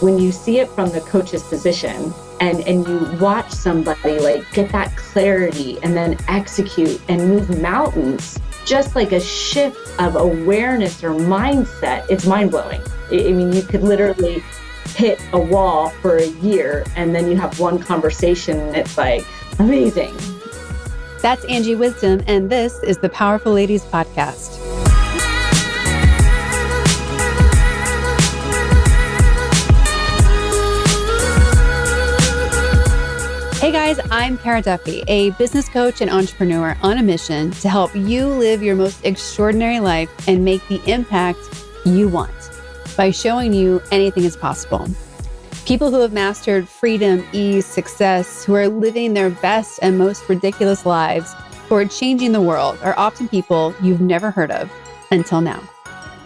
when you see it from the coach's position and you watch somebody like get that clarity and then execute and move mountains, just like a shift of awareness or mindset, it's mind-blowing. I mean, you could literally hit a wall for a year and then you have one conversation and it's like amazing. That's Angie Wisdom, and this is the Powerful Ladies Podcast. Hey guys, I'm Kara Duffy, a business coach and entrepreneur on a mission to help you live your most extraordinary life and make the impact you want by showing you anything is possible. People who have mastered freedom, ease, success, who are living their best and most ridiculous lives, who are changing the world, are often people you've never heard of until now.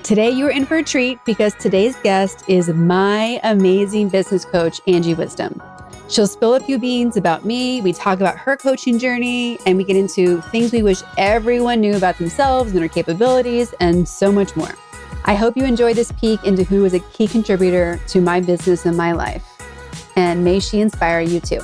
Today, you're in for a treat because today's guest is my amazing business coach, Angie Wisdom. She'll spill a few beans about me, we talk about her coaching journey, and we get into things we wish everyone knew about themselves and their capabilities, and so much more. I hope you enjoy this peek into who is a key contributor to my business and my life. And may she inspire you too.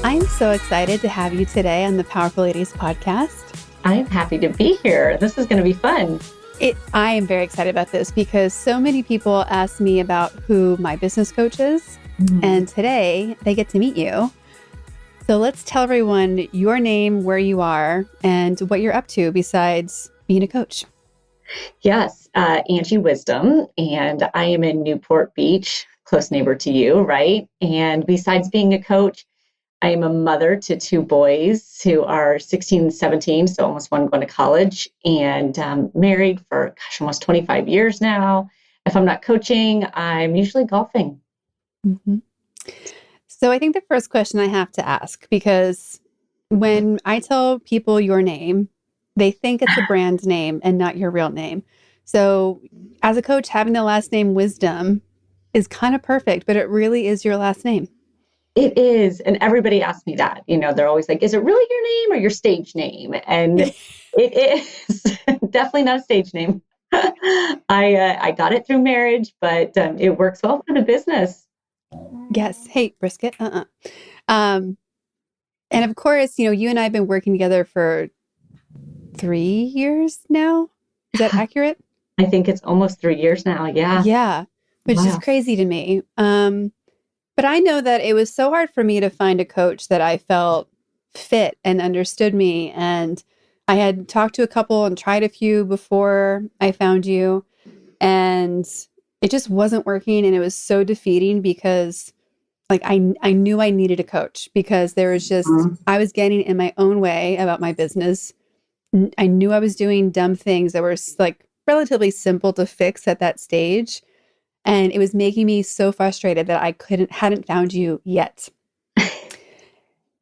I'm so excited to have you today on the Powerful Ladies Podcast. I'm happy to be here. This is going to be fun. I am very excited about this because so many people ask me about who my business coach is. And today they get to meet you. So let's tell everyone your name, where you are, and what you're up to besides being a coach. Yes, Angie Wisdom, and I am in Newport Beach, close neighbor to you, right? And besides being a coach, I am a mother to two boys who are 16 and 17, so almost one going to college, and married for, almost 25 years now. If I'm not coaching, I'm usually golfing. Mm-hmm. So I think the first question I have to ask, because when I tell people your name, they think it's a brand name and not your real name. So as a coach, having the last name Wisdom is kind of perfect, but it really is your last name. It is. And everybody asks me that. You know, they're always like, is it really your name or your stage name? And it is definitely not a stage name. I got it through marriage, but it works well for the business. Yes. Hey, brisket. And of course, you know, you and I have been working together for 3 years now. Is that accurate? I think it's almost 3 years now. Yeah. Yeah. Which is crazy to me. But I know that it was so hard for me to find a coach that I felt fit and understood me. And I had talked to a couple and tried a few before I found you. And it just wasn't working. And it was so defeating because like I knew I needed a coach because there was just, I was getting in my own way about my business. I knew I was doing dumb things that were like relatively simple to fix at that stage. And it was making me so frustrated that I hadn't found you yet.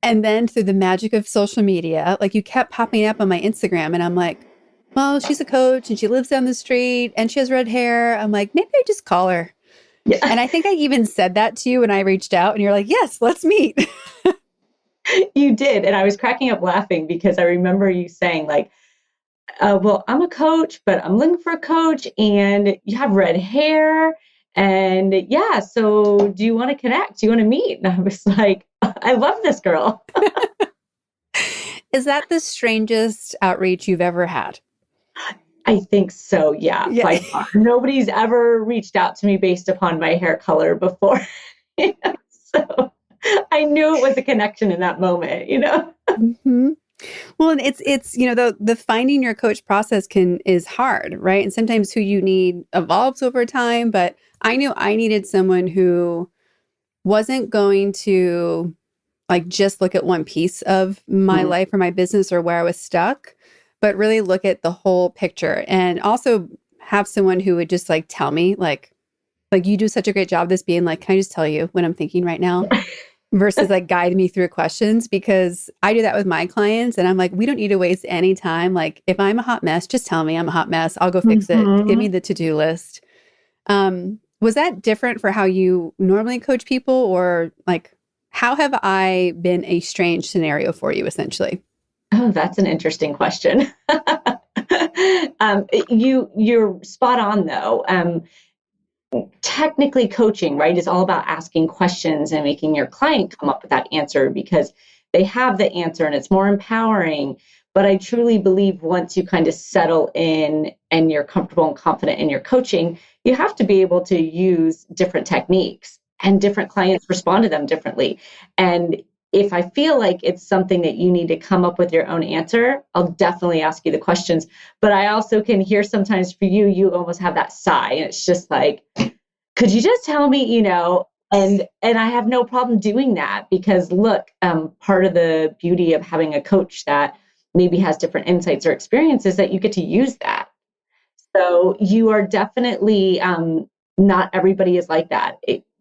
And then through the magic of social media, like you kept popping up on my Instagram and I'm like, well, she's a coach and she lives down the street and she has red hair. I'm like, maybe I just call her. Yeah. And I think I even said that to you when I reached out and you're like, yes, let's meet. You did. And I was cracking up laughing because I remember you saying like, well, I'm a coach, but I'm looking for a coach and you have red hair. And yeah, so do you want to connect? Do you want to meet? And I was like, I love this girl. Is that the strangest outreach you've ever had? I think so. Yeah. By far. Nobody's ever reached out to me based upon my hair color before. So I knew it was a connection in that moment, you know? Mm-hmm. Well, and it's you know, the finding your coach process is hard, right? And sometimes who you need evolves over time, but I knew I needed someone who wasn't going to like just look at one piece of my life or my business or where I was stuck, but really look at the whole picture and also have someone who would just like tell me like you do such a great job this being like, can I just tell you what I'm thinking right now? Versus like guide me through questions, because I do that with my clients and I'm like, we don't need to waste any time. Like if I'm a hot mess, just tell me I'm a hot mess. I'll go fix it. Give me the to-do list. Was that different for how you normally coach people, or like How have I been a strange scenario for you, essentially? Oh, that's an interesting question. You're spot on though. Technically coaching, right, is all about asking questions and making your client come up with that answer because they have the answer and it's more empowering. But I truly believe once you kind of settle in and you're comfortable and confident in your coaching, you have to be able to use different techniques and different clients respond to them differently. And if I feel like it's something that you need to come up with your own answer, I'll definitely ask you the questions. But I also can hear sometimes for you, you almost have that sigh and it's just like, could you just tell me, and I have no problem doing that because look, part of the beauty of having a coach that maybe has different insights or experiences that you get to use that. So you are definitely, not everybody is like that.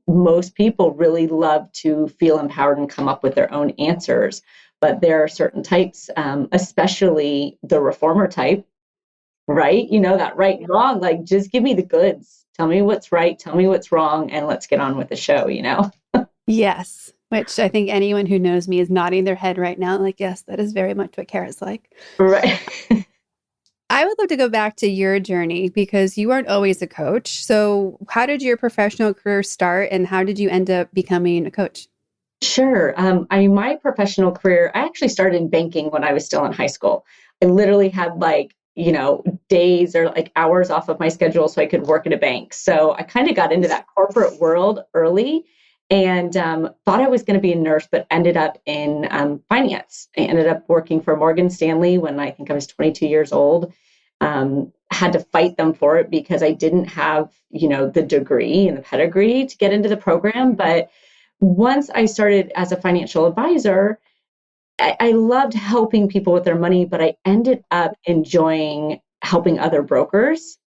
Most people really love to feel empowered and come up with their own answers, but there are certain types, especially the reformer type, right? That right and wrong, like just give me the goods. Tell me what's right, tell me what's wrong, and let's get on with the show. Yes, which I think anyone who knows me is nodding their head right now, like, yes, that is very much what Kara's like. Right. I would love to go back to your journey because you weren't always a coach. So, how did your professional career start and how did you end up becoming a coach? Sure. My professional career, I actually started in banking when I was still in high school. I literally had like, days or like hours off of my schedule so I could work at a bank. So I kind of got into that corporate world early and thought I was going to be a nurse, but ended up in finance. I ended up working for Morgan Stanley when I think I was 22 years old. Had to fight them for it because I didn't have, the degree and the pedigree to get into the program. But once I started as a financial advisor, I loved helping people with their money, but I ended up enjoying helping other brokers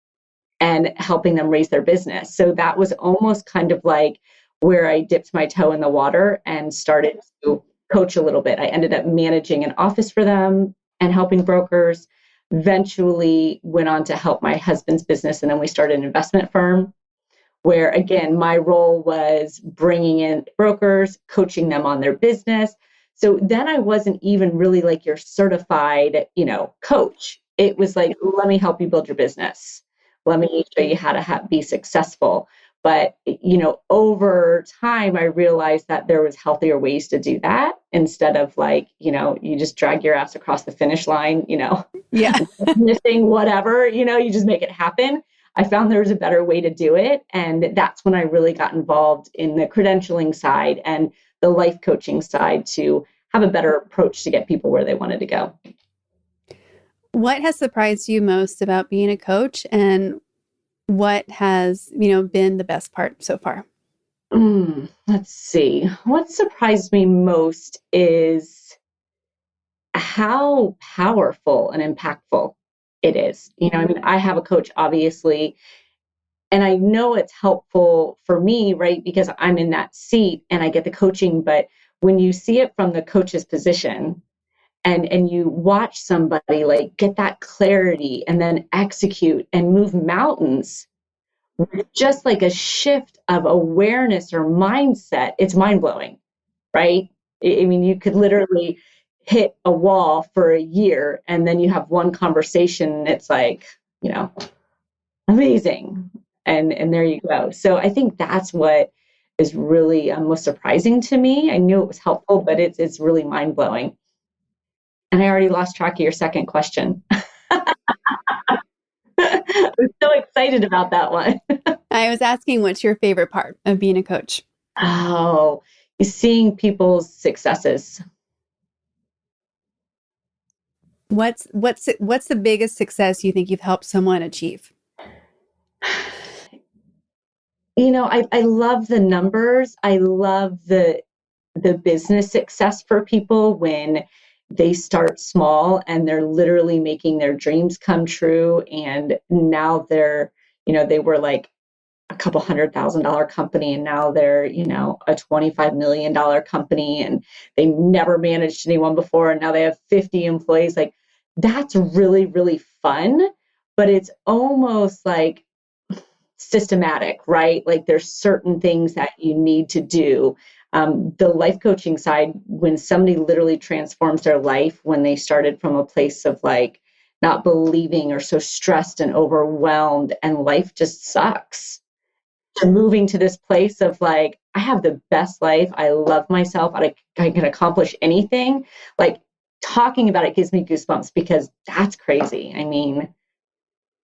and helping them raise their business. So that was almost kind of like where I dipped my toe in the water and started to coach a little bit. I ended up managing an office for them and helping brokers. Eventually went on to help my husband's business, and then we started an investment firm where again, my role was bringing in brokers, coaching them on their business. So then I wasn't even really like your certified, coach. It was like, let me help you build your business. Let me show you how to be successful. But, over time, I realized that there was healthier ways to do that instead of like, you just drag your ass across the finish line, Yeah. missing whatever, you just make it happen. I found there was a better way to do it. And that's when I really got involved in the credentialing side and the life coaching side to have a better approach to get people where they wanted to go. What has surprised you most about being a coach and what has, been the best part so far? Let's see. What surprised me most is how powerful and impactful it is. I have a coach, obviously, and I know it's helpful for me, right? Because I'm in that seat and I get the coaching. But when you see it from the coach's position and you watch somebody like get that clarity and then execute and move mountains with just like a shift of awareness or mindset, it's mind blowing, right? I mean, you could literally hit a wall for a year and then you have one conversation and it's like, amazing. And there you go. So I think that's what is really most surprising to me. I knew it was helpful, but it's really mind blowing. And I already lost track of your second question. I'm so excited about that one. I was asking what's your favorite part of being a coach? Oh, seeing people's successes. What's the biggest success you think you've helped someone achieve? I love the numbers. I love the business success for people when they start small and they're literally making their dreams come true. And now they were like a couple $100,000 company and now they're, a $25 million company and they never managed anyone before. And now they have 50 employees. Like that's really, really fun, but it's almost like systematic, right? Like there's certain things that you need to do. The life coaching side, when somebody literally transforms their life, when they started from a place of like not believing or so stressed and overwhelmed and life just sucks, to moving to this place of like, I have the best life. I love myself. I can accomplish anything. Like talking about it gives me goosebumps because that's crazy. I mean,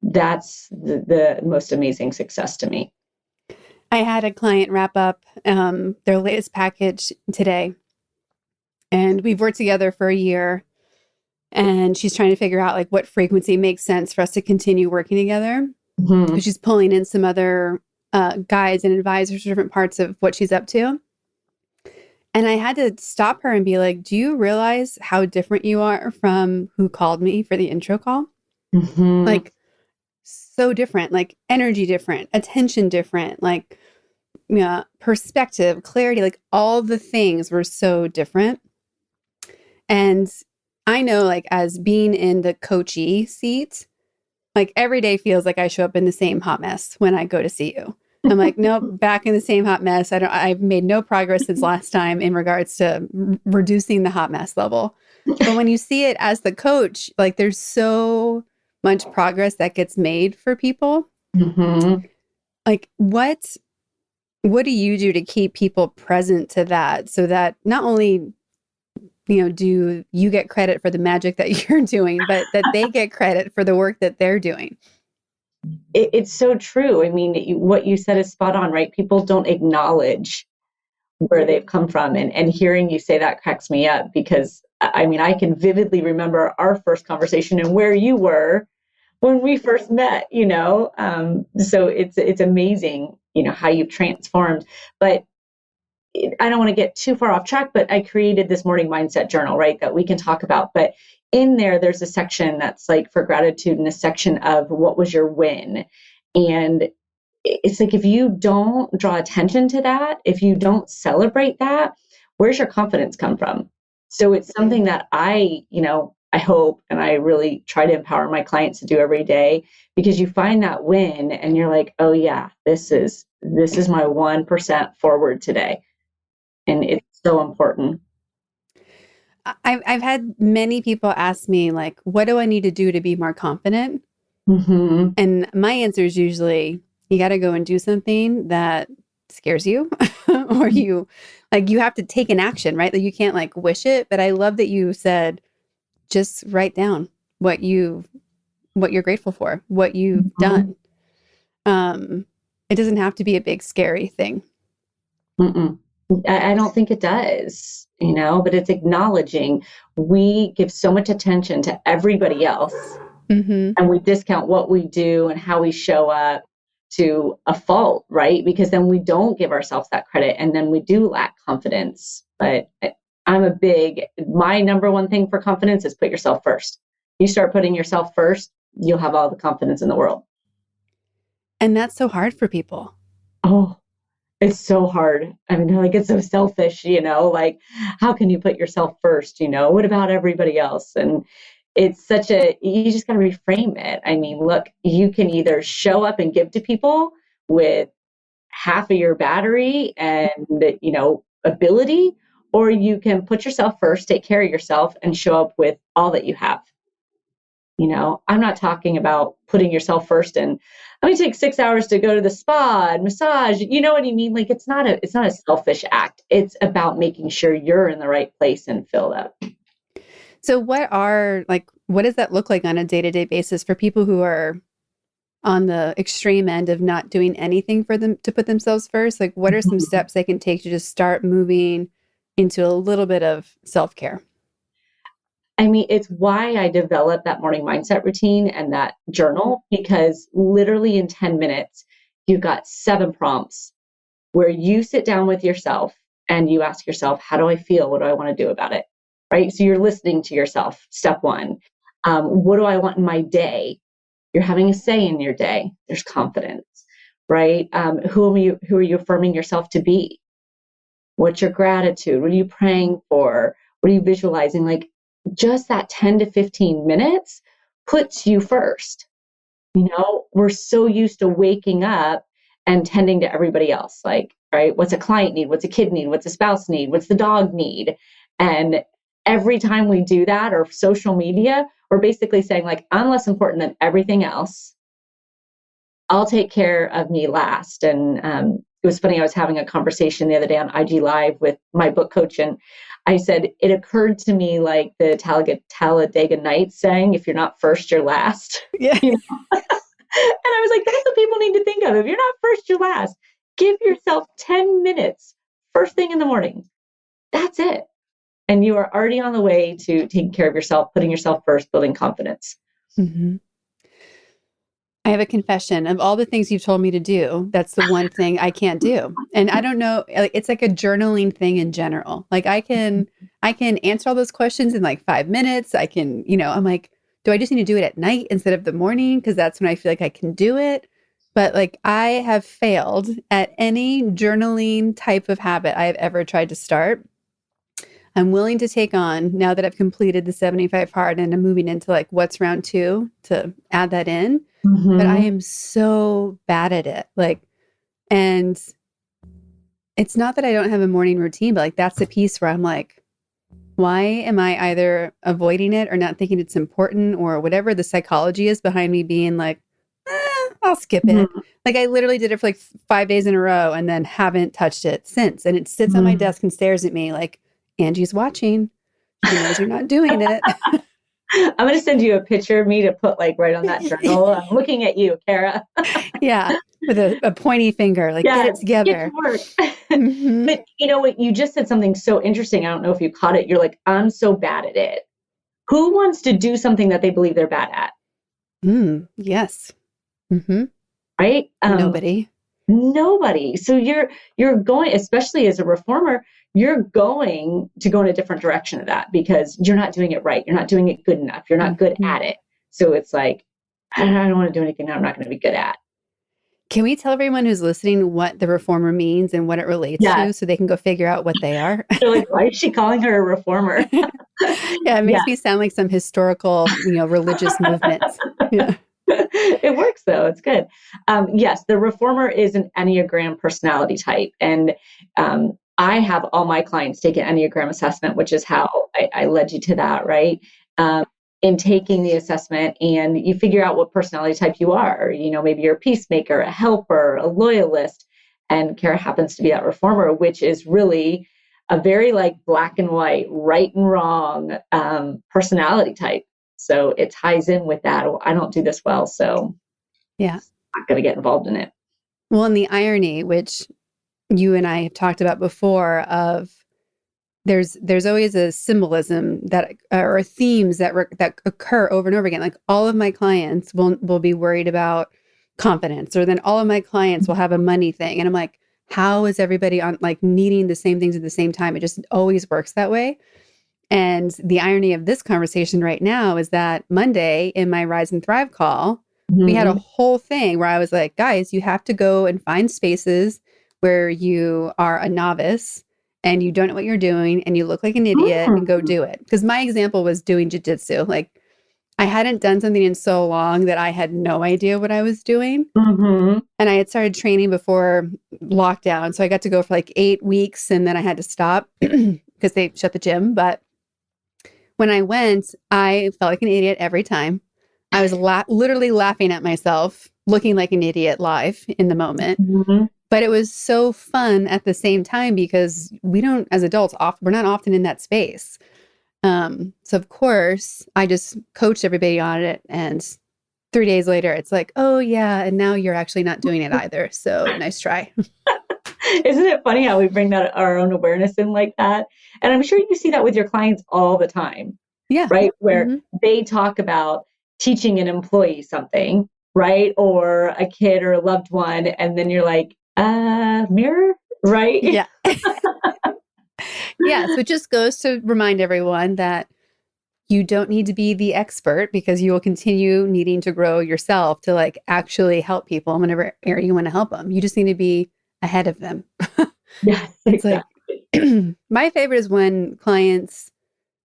that's the most amazing success to me. I had a client wrap up their latest package today, and we've worked together for a year, and she's trying to figure out like what frequency makes sense for us to continue working together. Mm-hmm. She's pulling in some other guides and advisors for different parts of what she's up to. And I had to stop her and be like, do you realize how different you are from who called me for the intro call? Mm-hmm. Like, so different, like energy different, attention different, like perspective, clarity, like all the things were so different. And I know, like, as being in the coachee seat, like every day feels like I show up in the same hot mess when I go to see you. I'm like, nope, back in the same hot mess. I've made no progress since last time in regards to reducing the hot mess level. But when you see it as the coach, like there's so much progress that gets made for people. Mm-hmm. Like what do you do to keep people present to that so that not only do you get credit for the magic that you're doing, but that they get credit for the work that they're doing? It's so true. I mean, what you said is spot on, right? People don't acknowledge where they've come from. And hearing you say that cracks me up because I mean, I can vividly remember our first conversation and where you were when we first met, so it's amazing, how you've transformed. But I don't want to get too far off track, but I created this morning mindset journal, right, that we can talk about. But in there's a section that's like for gratitude and a section of what was your win. And it's like, if you don't draw attention to that, if you don't celebrate that, where's your confidence come from? So it's something that I hope, and I really try to empower my clients to do every day, because you find that win and you're like, oh yeah, this is my 1% forward today. And it's so important. I've had many people ask me, like, what do I need to do to be more confident? Mm-hmm. And my answer is usually, you got to go and do something that scares you or you have to take an action, right? Like you can't like wish it. But I love that you said, just write down what you're grateful for, what you've Mm-hmm. done. It doesn't have to be a big, scary thing. Mm-mm. I don't think it does, but it's acknowledging we give so much attention to everybody else, Mm-hmm. and we discount what we do and how we show up to a fault, right? Because then we don't give ourselves that credit and then we do lack confidence. But my number one thing for confidence is put yourself first. You start putting yourself first, you'll have all the confidence in the world. And that's so hard for people. Oh, it's so hard. I mean, they're like, it's so selfish, like, how can you put yourself first? What about everybody else? And it's you just got to reframe it. I mean, look, you can either show up and give to people with half of your battery and, ability, or you can put yourself first, take care of yourself, and show up with all that you have. I'm not talking about putting yourself first and let me take 6 hours to go to the spa and massage. You know what I mean? Like it's not a selfish act. It's about making sure you're in the right place and filled up. So what does that look like on a day-to-day basis for people who are on the extreme end of not doing anything for them to put themselves first? Like what are some steps they can take to just start moving into a little bit of self-care? I mean, it's why I developed that morning mindset routine and that journal, because literally in 10 minutes, you got 7 prompts where you sit down with yourself and you ask yourself, how do I feel? What do I want to do about it? Right? So you're listening to yourself. Step 1. What do I want in my day? You're having a say in your day. There's confidence, right? Who are you affirming yourself to be? What's your gratitude? What are you praying for? What are you visualizing? Like just that 10 to 15 minutes puts you first. We're so used to waking up and tending to everybody else. Like right? What's a client need? What's a kid need? What's a spouse need? What's the dog need? And every time we do that, or social media, we're basically saying like, I'm less important than everything else. I'll take care of me last. And it was funny. I was having a conversation the other day on IG Live with my book coach, and I said, it occurred to me like the Talladega Nights saying, if you're not first, you're last. Yeah. You know? And I was like, that's what people need to think of. If you're not first, you're last. Give yourself 10 minutes first thing in the morning. That's it. And you are already on the way to taking care of yourself, putting yourself first, building confidence. Mm-hmm. I have a confession. Of all the things you've told me to do, that's the one thing I can't do. And I don't know, it's like a journaling thing in general. Like I can answer all those questions in like 5 minutes. I can, I'm like, do I just need to do it at night instead of the morning? Because that's when I feel like I can do it. But like I have failed at any journaling type of habit I have ever tried to start. I'm willing to take on, now that I've completed the 75 hard and I'm moving into like what's round 2, to add that in. But I am so bad at it. Like, and it's not that I don't have a morning routine, but like that's the piece where I'm like, why am I either avoiding it or not thinking it's important, or whatever the psychology is behind me being like, I'll skip it. Like I literally did it for like 5 days in a row and then haven't touched it since. And it sits on my desk and stares at me like, Angie's watching. She knows you're not doing it. I'm going to send you a picture of me to put like right on that journal. I'm looking at you, Kara. Yeah. With a pointy finger, like get it together. Get to work. But you know what? You just said something so interesting. I don't know if you caught it. You're like, I'm so bad at it. Who wants to do something that they believe they're bad at? Yes. Right? Nobody. So you're going, especially as a reformer, you're going to go in a different direction of that because you're not doing it right. You're not doing it good enough. You're not good at it. So it's like, I don't want to do anything that I'm not going to be good at. Can we tell everyone who's listening what the reformer means and what it relates to, so they can go figure out what they are? They're like, why is she calling her a reformer? Yeah, it makes me sound like some historical, religious movements. Yeah. It works though. It's good. Yes, the reformer is an Enneagram personality type. And I have all my clients take an Enneagram assessment, which is how I led you to that, right? In taking the assessment, and you figure out what personality type you are. Maybe you're a peacemaker, a helper, a loyalist. And Kara happens to be that reformer, which is really a very like black and white, right and wrong personality type. So it ties in with that. I don't do this well, so yeah, I'm not going to get involved in it. Well, and the irony, which you and I have talked about before, of there's always a symbolism that or themes that occur over and over again. Like all of my clients will be worried about confidence, or then all of my clients will have a money thing, and I'm like, how is everybody on like needing the same things at the same time? It just always works that way. And the irony of this conversation right now is that Monday in my Rise and Thrive call, we had a whole thing where I was like, guys, you have to go and find spaces where you are a novice and you don't know what you're doing and you look like an idiot and go do it. Because my example was doing jujitsu. Like I hadn't done something in so long that I had no idea what I was doing. And I had started training before lockdown. So I got to go for like 8 weeks and then I had to stop because they shut the gym. But when I went, I felt like an idiot every time. I was literally laughing at myself, looking like an idiot live in the moment. But it was so fun at the same time because we don't, as adults, we're not often in that space. So of course, I just coached everybody on it. And 3 days later, it's like, oh yeah, and now you're actually not doing it either. So nice try. Isn't it funny how we bring that our own awareness in like that? And I'm sure you see that with your clients all the time. Yeah. Right. Where they talk about teaching an employee something, right? Or a kid or a loved one. And then you're like, mirror, right? Yeah. Yeah. So it just goes to remind everyone that you don't need to be the expert because you will continue needing to grow yourself to like actually help people in whatever area you want to help them. You just need to be ahead of them. Yes, it's exactly. Like my favorite is when clients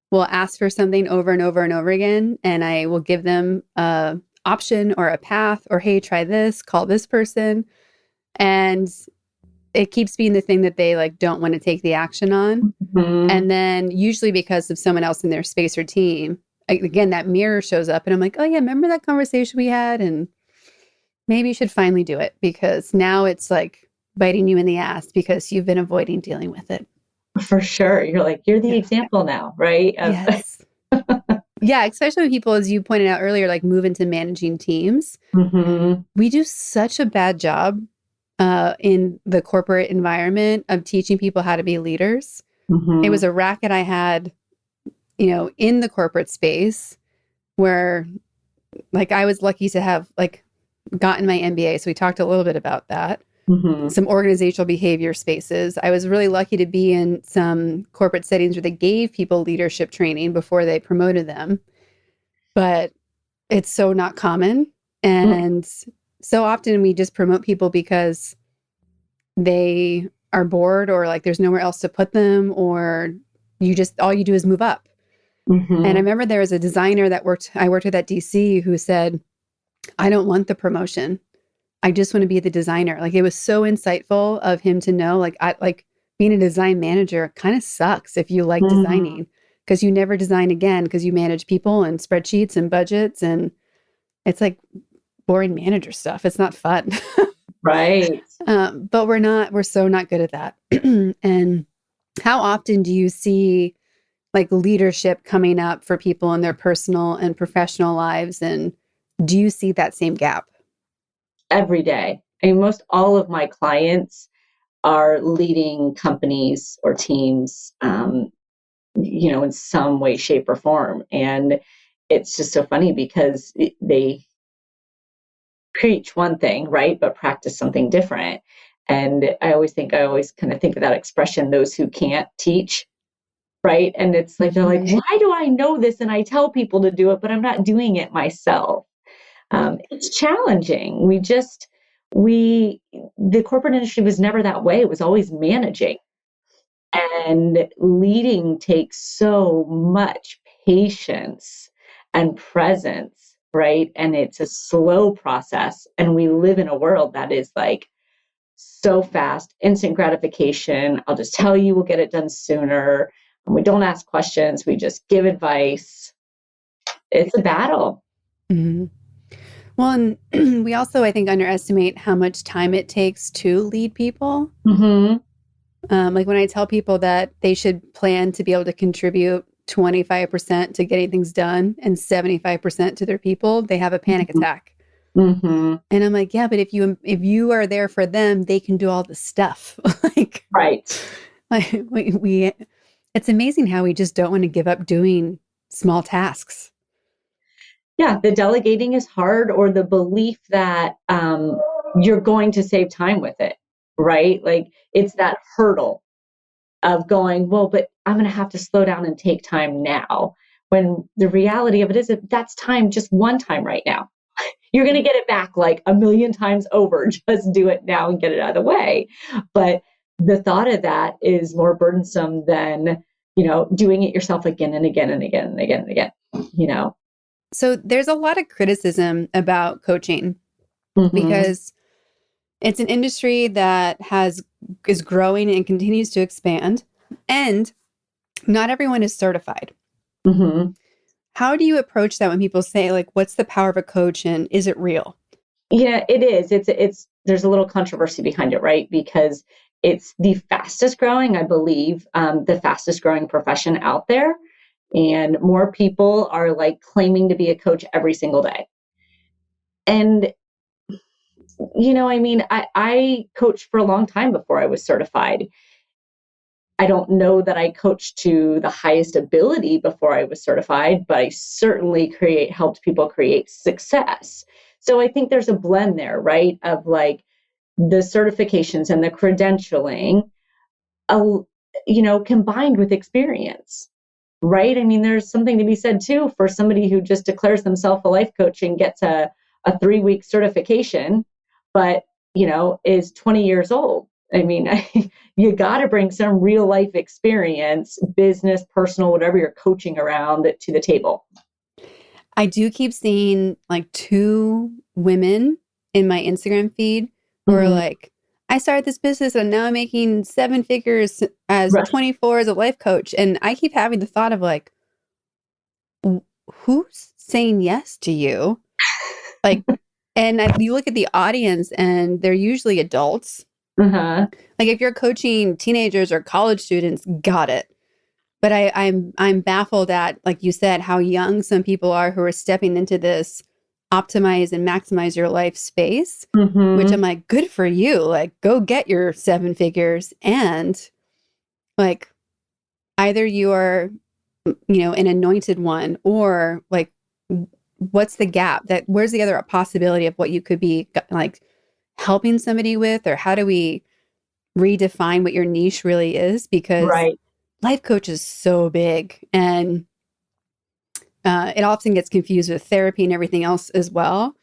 will ask for something over and over and over again, and I will give them a option or a path or, hey, try this, call this person. And it keeps being the thing that they like don't want to take the action on. Mm-hmm. And then usually because of someone else in their space or team, again, that mirror shows up and I'm like, oh yeah, remember that conversation we had? And maybe you should finally do it because now it's like biting you in the ass because you've been avoiding dealing with it. For sure. You're like, you're the Yeah. example now, right? Yes. Yeah, especially when people, as you pointed out earlier, like move into managing teams. Mm-hmm. We do such a bad job in the corporate environment of teaching people how to be leaders. Mm-hmm. It was a racket I had, in the corporate space where like I was lucky to have like gotten my MBA. So we talked a little bit about that. Mm-hmm. Some organizational behavior spaces. I was really lucky to be in some corporate settings where they gave people leadership training before they promoted them. But it's so not common. And so often we just promote people because they are bored or like there's nowhere else to put them or all you do is move up. Mm-hmm. And I remember there was a designer I worked with at DC who said, I don't want the promotion. I just want to be the designer. Like it was so insightful of him to know, like being a design manager kind of sucks if you like designing because you never design again because you manage people and spreadsheets and budgets and it's like boring manager stuff. It's not fun. Right. But we're so not good at that. And how often do you see like leadership coming up for people in their personal and professional lives? And do you see that same gap? Every day. I mean, most all of my clients are leading companies or teams, in some way, shape, or form. And it's just so funny because they preach one thing, right, but practice something different. And I always kind of think of that expression, those who can't teach, right? And it's like, they're like, why do I know this? And I tell people to do it, but I'm not doing it myself. It's challenging. The corporate industry was never that way. It was always managing. And leading takes so much patience and presence, right? And it's a slow process. And we live in a world that is like so fast, instant gratification. I'll just tell you, we'll get it done sooner. And we don't ask questions, we just give advice. It's a battle. Mm-hmm. Well, and we also, I think, underestimate how much time it takes to lead people. Mm-hmm. Like when I tell people that they should plan to be able to contribute 25% to getting things done and 75% to their people, they have a panic attack. Mm-hmm. And I'm like, yeah, but if you are there for them, they can do all the stuff. Right. we it's amazing how we just don't want to give up doing small tasks. Yeah, the delegating is hard, or the belief that you're going to save time with it, right? Like it's that hurdle of going, well, but I'm going to have to slow down and take time now. When the reality of it is, if that's time just one time right now, you're going to get it back like a million times over. Just do it now and get it out of the way. But the thought of that is more burdensome than, doing it yourself again and again and again and again and again. So there's a lot of criticism about coaching because it's an industry that is growing and continues to expand, and not everyone is certified. Mm-hmm. How do you approach that when people say, like, what's the power of a coach and is it real? Yeah, it is. There's a little controversy behind it, right? Because it's the fastest growing, I believe, the fastest growing profession out there. And more people are like claiming to be a coach every single day. And, I coached for a long time before I was certified. I don't know that I coached to the highest ability before I was certified, but I certainly helped people create success. So I think there's a blend there, right? Of like the certifications and the credentialing, combined with experience. Right? I mean, there's something to be said too for somebody who just declares themselves a life coach and gets a 3-week certification, but, is 20 years old. I mean, you got to bring some real life experience, business, personal, whatever you're coaching around to the table. I do keep seeing like 2 women in my Instagram feed who are like, I started this business and now I'm making 7 figures as Right. 24 as a life coach. And I keep having the thought of like, who's saying yes to you? Like, and you look at the audience and they're usually adults. Uh-huh. Like if you're coaching teenagers or college students, got it. But I'm baffled at, like you said, how young some people are who are stepping into this optimize and maximize your life space, which Mm-hmm. I'm like, good for you. Like, go get your 7 figures. And like, either you are, an anointed one, or like, what's the gap that where's the other possibility of what you could be like helping somebody with, or how do we redefine what your niche really is? Because Right. life coach is so big, and it often gets confused with therapy and everything else as well.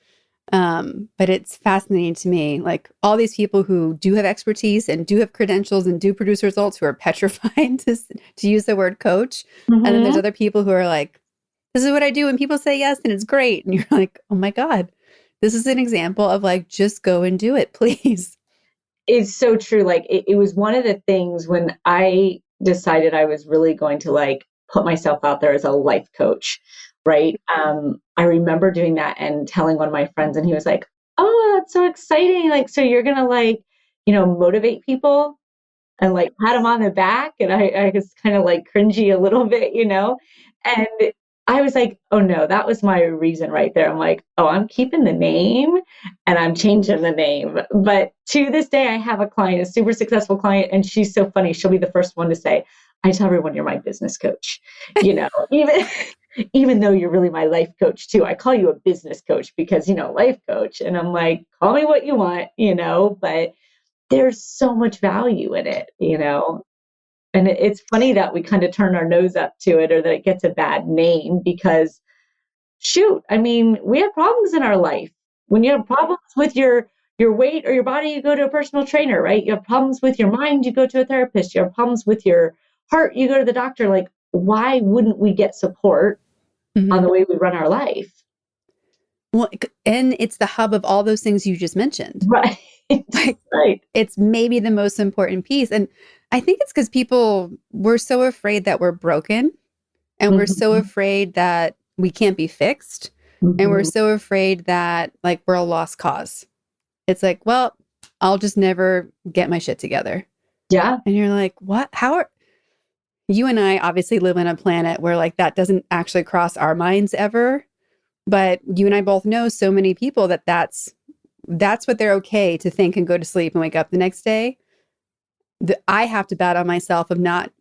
But it's fascinating to me, like all these people who do have expertise and do have credentials and do produce results who are petrified to use the word coach. And then there's Mm-hmm. other people who are like, this is what I do. And people say yes, and it's great. And you're like, oh my God, this is an example of like, just go and do it, please. It's so true. Like it was one of the things when I decided I was really going to like put myself out there as a life coach, right? I remember doing that and telling one of my friends, and he was like, "Oh, that's so exciting! Like, so you're gonna like, motivate people and like pat them on the back?" And I was kind of like cringy a little bit. And I was like, "Oh no, that was my reason right there." I'm like, "Oh, I'm keeping the name and I'm changing the name." But to this day, I have a client, a super successful client, and she's so funny. She'll be the first one to say, "I tell everyone you're my business coach." Even even though you're really my life coach too. I call you a business coach because, life coach. And I'm like, call me what you want, but there's so much value in it. And it's funny that we kind of turn our nose up to it, or that it gets a bad name because, shoot, I mean, we have problems in our life. When you have problems with your weight or your body, you go to a personal trainer, right? You have problems with your mind, you go to a therapist. You have problems with your heart, you go to the doctor. Like, why wouldn't we get support on Mm-hmm. the way we run our life? Well, and it's the hub of all those things you just mentioned. Right. Like, Right. it's maybe the most important piece. And I think it's because we're so afraid that we're broken, and we're so Mm-hmm. afraid that we can't be fixed. And we're Mm-hmm. so afraid that like we're a lost cause. It's like, well, I'll just never get my shit together. Yeah. And you're like, what? How are you and I obviously live on a planet where like that doesn't actually cross our minds ever. But you and I both know so many people that's what they're okay to think and go to sleep and wake up the next day. I have to bat on myself of not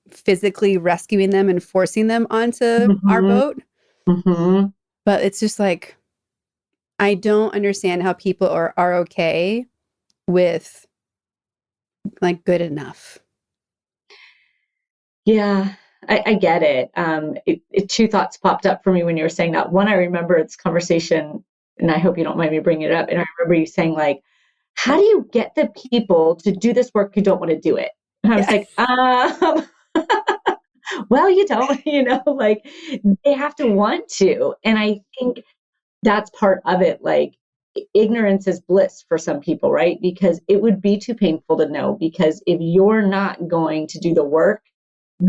physically rescuing them and forcing them onto our Mm-hmm. boat. Mm-hmm. But it's just like, I don't understand how people are okay with like good enough. Yeah, I get it. Two thoughts popped up for me when you were saying that. One, I remember this conversation, and I hope you don't mind me bringing it up. And I remember you saying, like, how do you get the people to do this work who don't want to do it? And I was Yeah. like, well, you don't, like they have to want to. And I think that's part of it. Like, ignorance is bliss for some people, right? Because it would be too painful to know. Because if you're not going to do the work,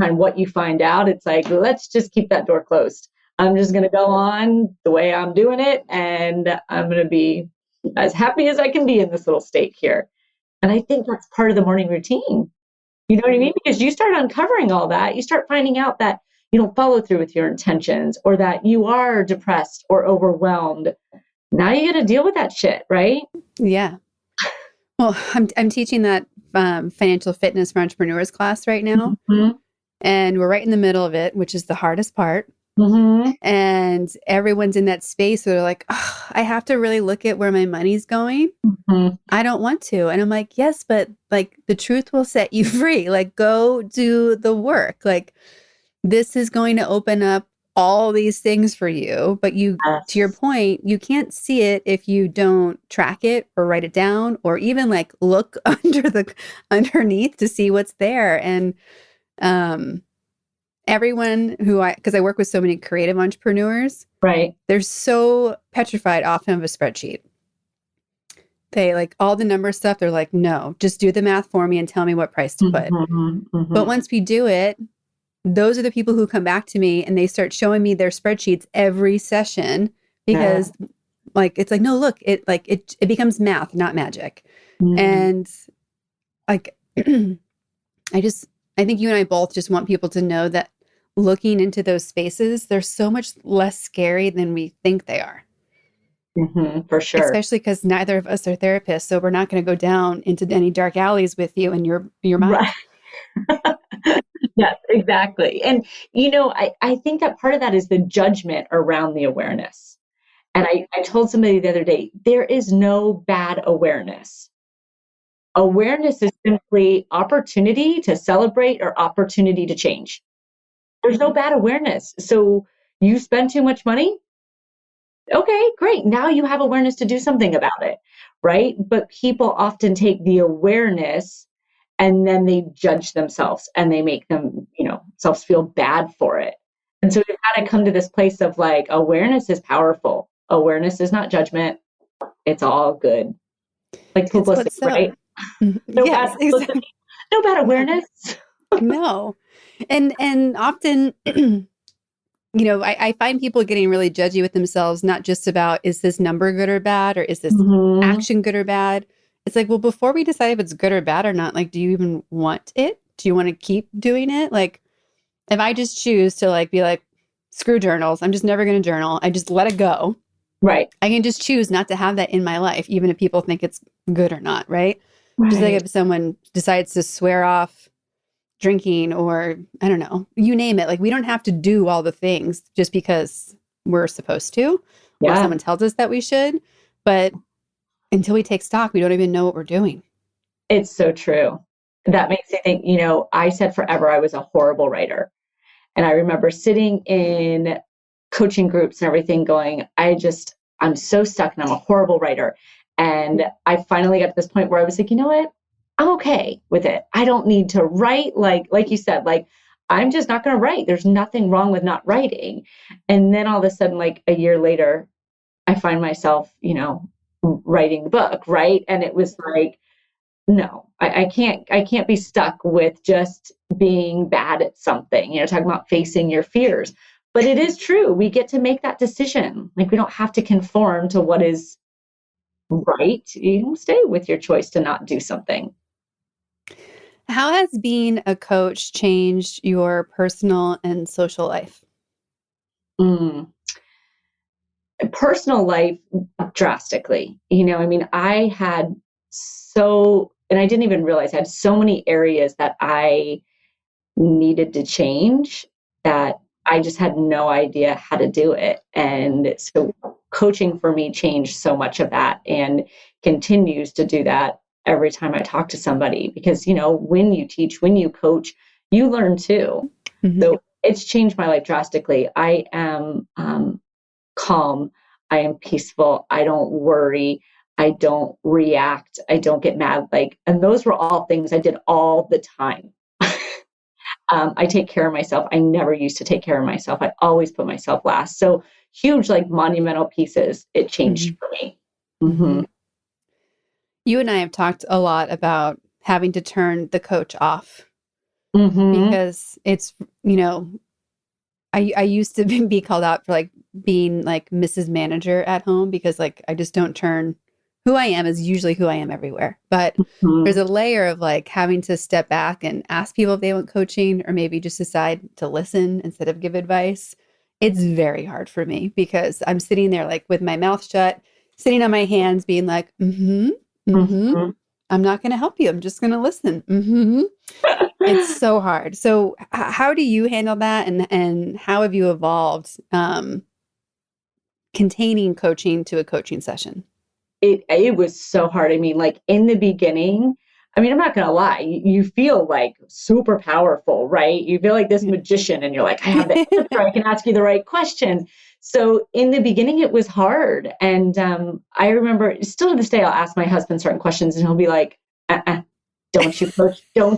and what you find out, it's like, let's just keep that door closed. I'm just going to go on the way I'm doing it, and I'm going to be as happy as I can be in this little state here. And I think that's part of the morning routine. You know what I mean? Because you start uncovering all that, you start finding out that you don't follow through with your intentions, or that you are depressed or overwhelmed. Now you got to deal with that shit, right? Yeah. Well, I'm teaching that financial fitness for entrepreneurs class right now, Mm-hmm. and we're right in the middle of it, which is the hardest part. Mm-hmm. And everyone's in that space where they're like, oh, I have to really look at where my money's going. Mm-hmm. I don't want to. And I'm like, yes, but like the truth will set you free. Like, go do the work. Like, this is going to open up all these things for you. But to your Yes. point, you can't see it if you don't track it or write it down, or even like look underneath to see what's there. And um, everyone because I work with so many creative entrepreneurs, Right. they're so petrified often of a spreadsheet. They like all the number stuff. They're like, no, just do the math for me and tell me what price to put. But once we do it, those are the people who come back to me and they start showing me their spreadsheets every session because like, it's like, no, look, it becomes math, not magic. And like, I think you and I both just want people to know that looking into those spaces, they're so much less scary than we think they are. For sure. Especially because neither of us are therapists, so we're not going to go down into any dark alleys with you and your mind. Right. Yes, exactly. And, I think that part of that is the judgment around the awareness. And I told somebody the other day, there is no bad awareness. Awareness is simply opportunity to celebrate or opportunity to change. There's no bad awareness. So you spend too much money? Okay, great. Now you have awareness to do something about it, right? But people often take the awareness and then they judge themselves and they make themselves feel bad for it. And so you've got to come to this place of like, awareness is powerful. Awareness is not judgment. It's all good. Like publicity, right? No Yes, bad publicity, exactly. No bad awareness. No. And often, I find people getting really judgy with themselves, not just about, is this number good or bad? Or is this action good or bad? It's like, well, before we decide if it's good or bad or not, like, do you even want it? Do you want to keep doing it? Like, if I just choose to like, be like, screw journals, I'm just never going to journal. I just let it go. Right. I can just choose not to have that in my life, even if people think it's good or not. Right. Just like if someone decides to swear off drinking or I don't know, you name it. Like we don't have to do all the things just because we're supposed to or someone tells us that we should. But until we take stock, we don't even know what we're doing. It's so true. That makes me think, I said forever I was a horrible writer. And I remember sitting in coaching groups and everything going, I'm so stuck and I'm a horrible writer. And I finally got to this point where I was like, you know what? I'm okay with it. I don't need to write like you said, like, I'm just not going to write. There's nothing wrong with not writing. And then all of a sudden, like a year later, I find myself, writing the book. Right. And it was like, no, I can't be stuck with just being bad at something, talking about facing your fears. But it is true. We get to make that decision. Like we don't have to conform to what is right. You can stay with your choice to not do something. How has being a coach changed your personal and social life? Personal life drastically. I had and I didn't even realize I had so many areas that I needed to change that I just had no idea how to do it. And so coaching for me changed so much of that and continues to do that every time I talk to somebody, because, when you teach, when you coach, you learn too. So it's changed my life drastically. I am calm. I am peaceful. I don't worry. I don't react. I don't get mad. And those were all things I did all the time. I take care of myself. I never used to take care of myself. I always put myself last. So huge, monumental pieces. It changed for me. You and I have talked a lot about having to turn the coach off because it's, I used to be called out for being Mrs. Manager at home because I just don't turn who I am is usually who I am everywhere. But there's a layer of having to step back and ask people if they want coaching or maybe just decide to listen instead of give advice. It's very hard for me because I'm sitting there with my mouth shut, sitting on my hands being I'm not going to help you. I'm just going to listen. It's so hard. So how do you handle that? And how have you evolved containing coaching to a coaching session? It was so hard. In the beginning, I'm not going to lie. You feel super powerful, right? You feel like this magician and you're like, I have the answer. I can ask you the right questions. So in the beginning, it was hard. And I remember still to this day, I'll ask my husband certain questions and he'll be like, don't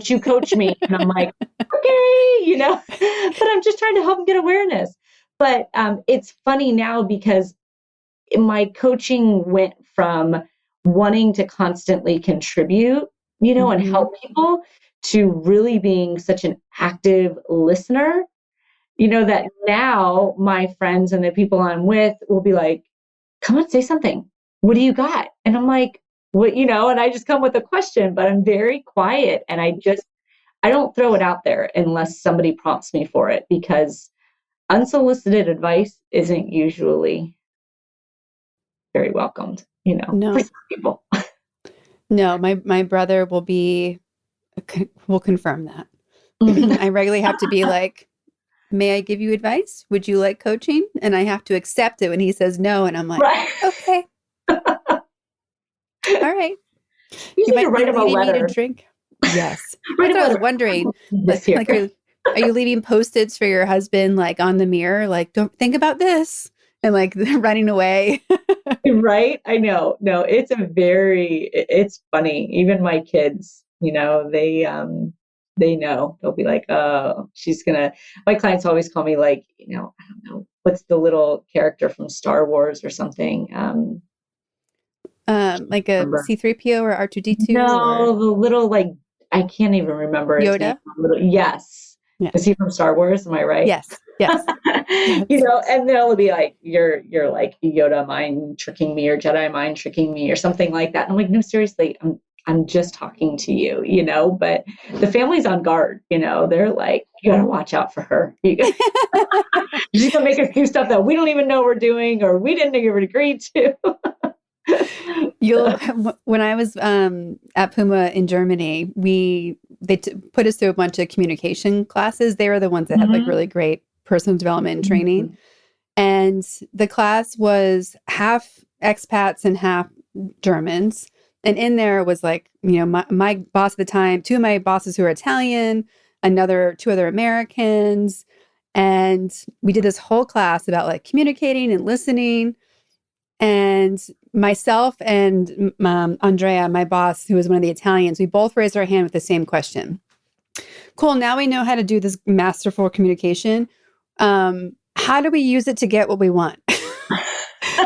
you coach me. And I'm like, okay, but I'm just trying to help him get awareness. But it's funny now because my coaching went from wanting to constantly contribute, and help people, to really being such an active listener, that now my friends and the people I'm with will be like, come on, say something. What do you got? And I'm like, what, and I just come with a question, but I'm very quiet, and I don't throw it out there unless somebody prompts me for it, because unsolicited advice isn't usually very welcomed, for No, some people. no, my brother will confirm that. I regularly have to be like, may I give you advice? Would you like coaching? And I have to accept it when he says no. And I'm like, Right. okay, all right. You You need to might be write him a leading me to letter. drink. Yes. Write That's him what a I was letter. wondering. This here. Like, are you leaving Post-its for your husband, like on the mirror? Like, don't think about this. And like running away. Right? I know. No, it's funny. Even my kids, they know. They'll be like, oh, my clients always call me like, I don't know, what's the little character from Star Wars or something? Like a Remember. C-3PO or R2-D2 or No, the little, like, I can't even remember his name. Yoda. Yes. Yeah. Is he from Star Wars? Am I right? Yes. Yes. Yes. And they'll be like, you're like Yoda mind tricking me, or Jedi mind tricking me, or something like that. And I'm like, no, seriously, I'm just talking to you, but the family's on guard, they're like, you gotta watch out for her. She's gonna make us do stuff that we don't even know we're doing, or we didn't even agree to. When I was at Puma in Germany, they put us through a bunch of communication classes. They were the ones that had like really great personal development and training. And the class was half expats and half Germans. And in there was like, my boss at the time, two of my bosses who are Italian, two other Americans. And we did this whole class about like communicating and listening. And myself and Andrea, my boss, who was one of the Italians, we both raised our hand with the same question. Cool. Now we know how to do this masterful communication. How do we use it to get what we want?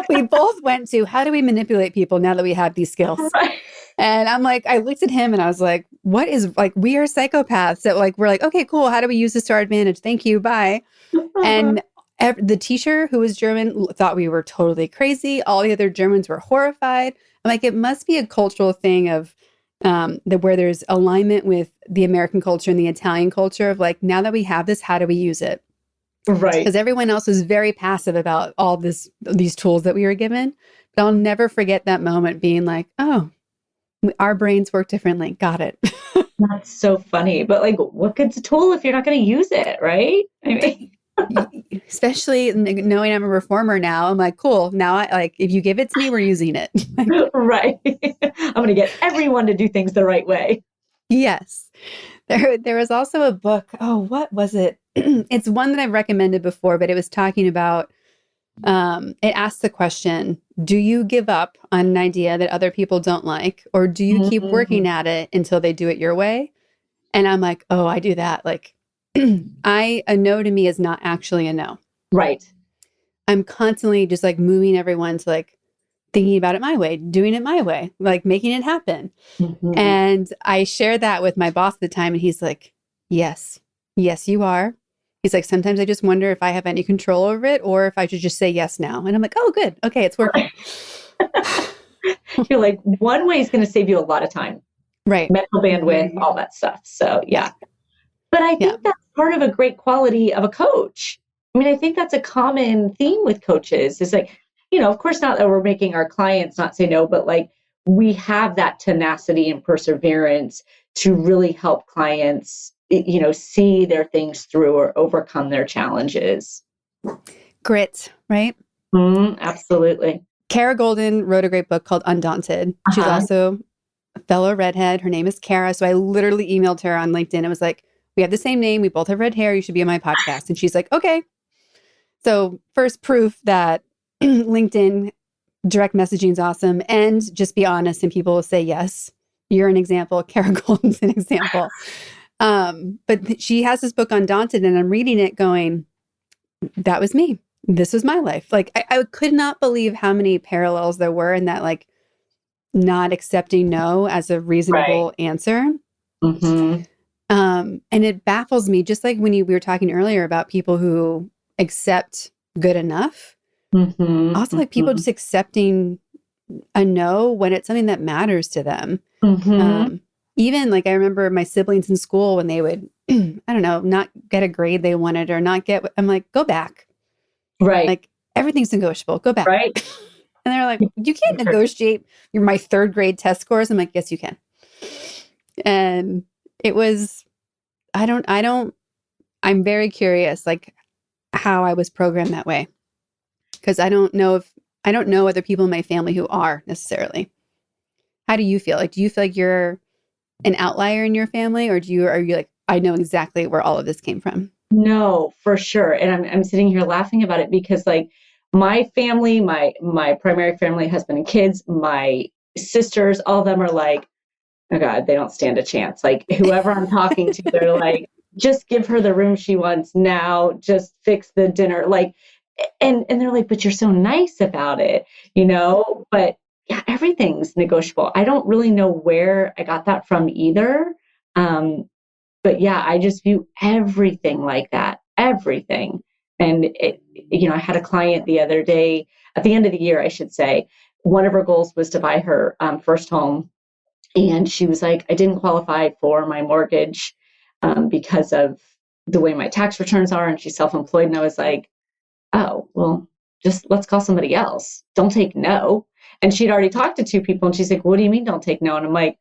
We both went to, how do we manipulate people now that we have these skills? Right. And I'm like, I looked at him and I was like, what is, like, we are psychopaths that like, we're like, okay, cool. How do we use this to our advantage? Thank you. Bye. And the teacher, who was German, thought we were totally crazy. All the other Germans were horrified. I'm like, it must be a cultural thing of where there's alignment with the American culture and the Italian culture of like, now that we have this, how do we use it? Right. Because everyone else was very passive about all these tools that we were given. But I'll never forget that moment being like, oh, our brains work differently. Got it. That's so funny. But like, what good's a tool if you're not going to use it, right? I mean, especially knowing I'm a reformer now, I'm like, cool. Now, if you give it to me, we're using it. Right. I'm going to get everyone to do things the right way. Yes. There was also a book. Oh, what was it? It's one that I've recommended before, but it was talking about, it asked the question, do you give up on an idea that other people don't like, or do you keep working at it until they do it your way? And I'm like, oh, I do that. Like, a no to me is not actually a no. Right. I'm constantly just like moving everyone to like thinking about it my way, doing it my way, like making it happen. And I shared that with my boss at the time, and he's like, yes, you are. He's like, sometimes I just wonder if I have any control over it or if I should just say yes now. And I'm like, oh, good. Okay, it's working. You're like, one way is going to save you a lot of time. Right. Mental bandwidth, all that stuff. So, yeah. But I think that's part of a great quality of a coach. I mean, I think that's a common theme with coaches is like, of course, not that we're making our clients not say no, but like we have that tenacity and perseverance to really help clients, see their things through or overcome their challenges. Grit, right? Absolutely. Kara Goldin wrote a great book called Undaunted. She's also a fellow redhead. Her name is Kara. So I literally emailed her on LinkedIn. It was like, we have the same name. We both have red hair. You should be on my podcast. And she's like, okay. So first proof that LinkedIn direct messaging is awesome. And just be honest and people will say yes. You're an example. Kara Goldin's an example. But she has this book Undaunted, and I'm reading it going, that was me. This was my life. Like I could not believe how many parallels there were in that, like not accepting no as a reasonable answer. Mm-hmm. And it baffles me, just like when we were talking earlier about people who accept good enough. Mm-hmm. Also, like people just accepting a no when it's something that matters to them. Mm-hmm. Even like I remember my siblings in school when they would, I don't know, not get a grade they wanted or not get, I'm like, go back. Right. Like everything's negotiable. Go back. Right. And they're like, you can't negotiate my third grade test scores. I'm like, yes, you can. And it was, I'm very curious, like how I was programmed that way. Because I don't know other people in my family who are necessarily. How do you feel? Like, do you feel like you're an outlier in your family, or are you like, I know exactly where all of this came from? No, for sure. And I'm sitting here laughing about it because like my family, my primary family, husband and kids, my sisters, all of them are like, oh God, they don't stand a chance. Like whoever I'm talking to, they're like, just give her the room she wants now, just fix the dinner. Like, and they're like, but you're so nice about it, but yeah, everything's negotiable. I don't really know where I got that from either. But yeah, I just view everything like that, everything. And I had a client the other day, at the end of the year, I should say, one of her goals was to buy her first home. And she was like, I didn't qualify for my mortgage because of the way my tax returns are. And she's self-employed. And I was like, oh, well, just let's call somebody else. Don't take no. And she'd already talked to two people. And she's like, what do you mean don't take no? And I'm like,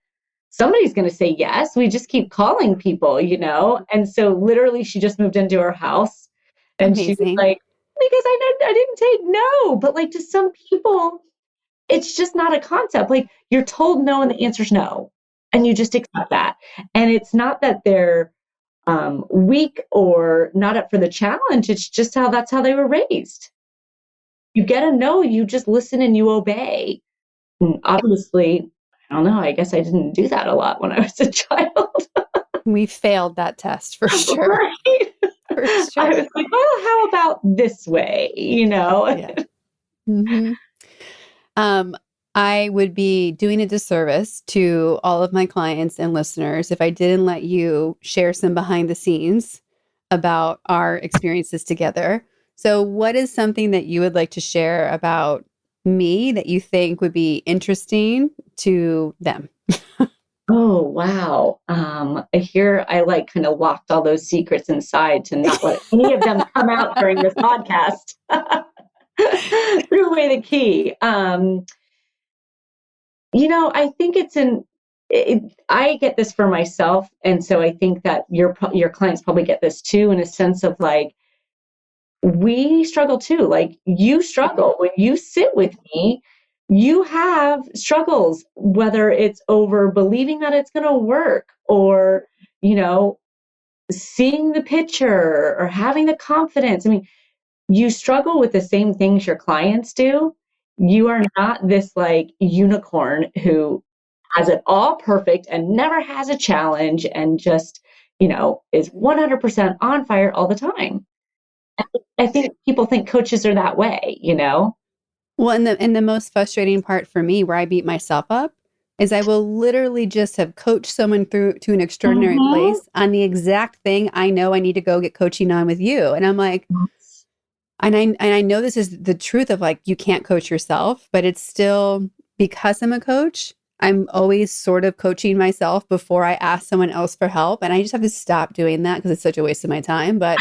somebody's going to say yes. We just keep calling people. And so literally she just moved into her house and Amazing. she was like, because I didn't take no. But like to some people, it's just not a concept. Like you're told no and the answer's no. And you just accept that. And it's not that they're weak or not up for the challenge. It's just that's how they were raised. You get a no, you just listen and you obey. And obviously, I don't know. I guess I didn't do that a lot when I was a child. We failed that test for sure. Right? For sure. I was like, well, how about this way? Yeah. Mm-hmm. I would be doing a disservice to all of my clients and listeners if I didn't let you share some behind the scenes about our experiences together. So, what is something that you would like to share about me that you think would be interesting to them? Oh, wow. Here I like kind of locked all those secrets inside to not let any of them come out during this podcast. Threw away the key. I think I get this for myself. And so I think that your clients probably get this too, in a sense of like, we struggle too. Like you struggle when you sit with me, you have struggles, whether it's over believing that it's going to work or, seeing the picture or having the confidence. I mean, you struggle with the same things your clients do. You are not this like unicorn who has it all perfect and never has a challenge and just, is 100% on fire all the time. I think people think coaches are that way. Well, and the most frustrating part for me, where I beat myself up, is I will literally just have coached someone through to an extraordinary Mm-hmm. place on the exact thing I know I need to go get coaching on with you. And I'm like, and I know this is the truth of like, you can't coach yourself, but it's still, because I'm a coach, I'm always sort of coaching myself before I ask someone else for help. And I just have to stop doing that because it's such a waste of my time. But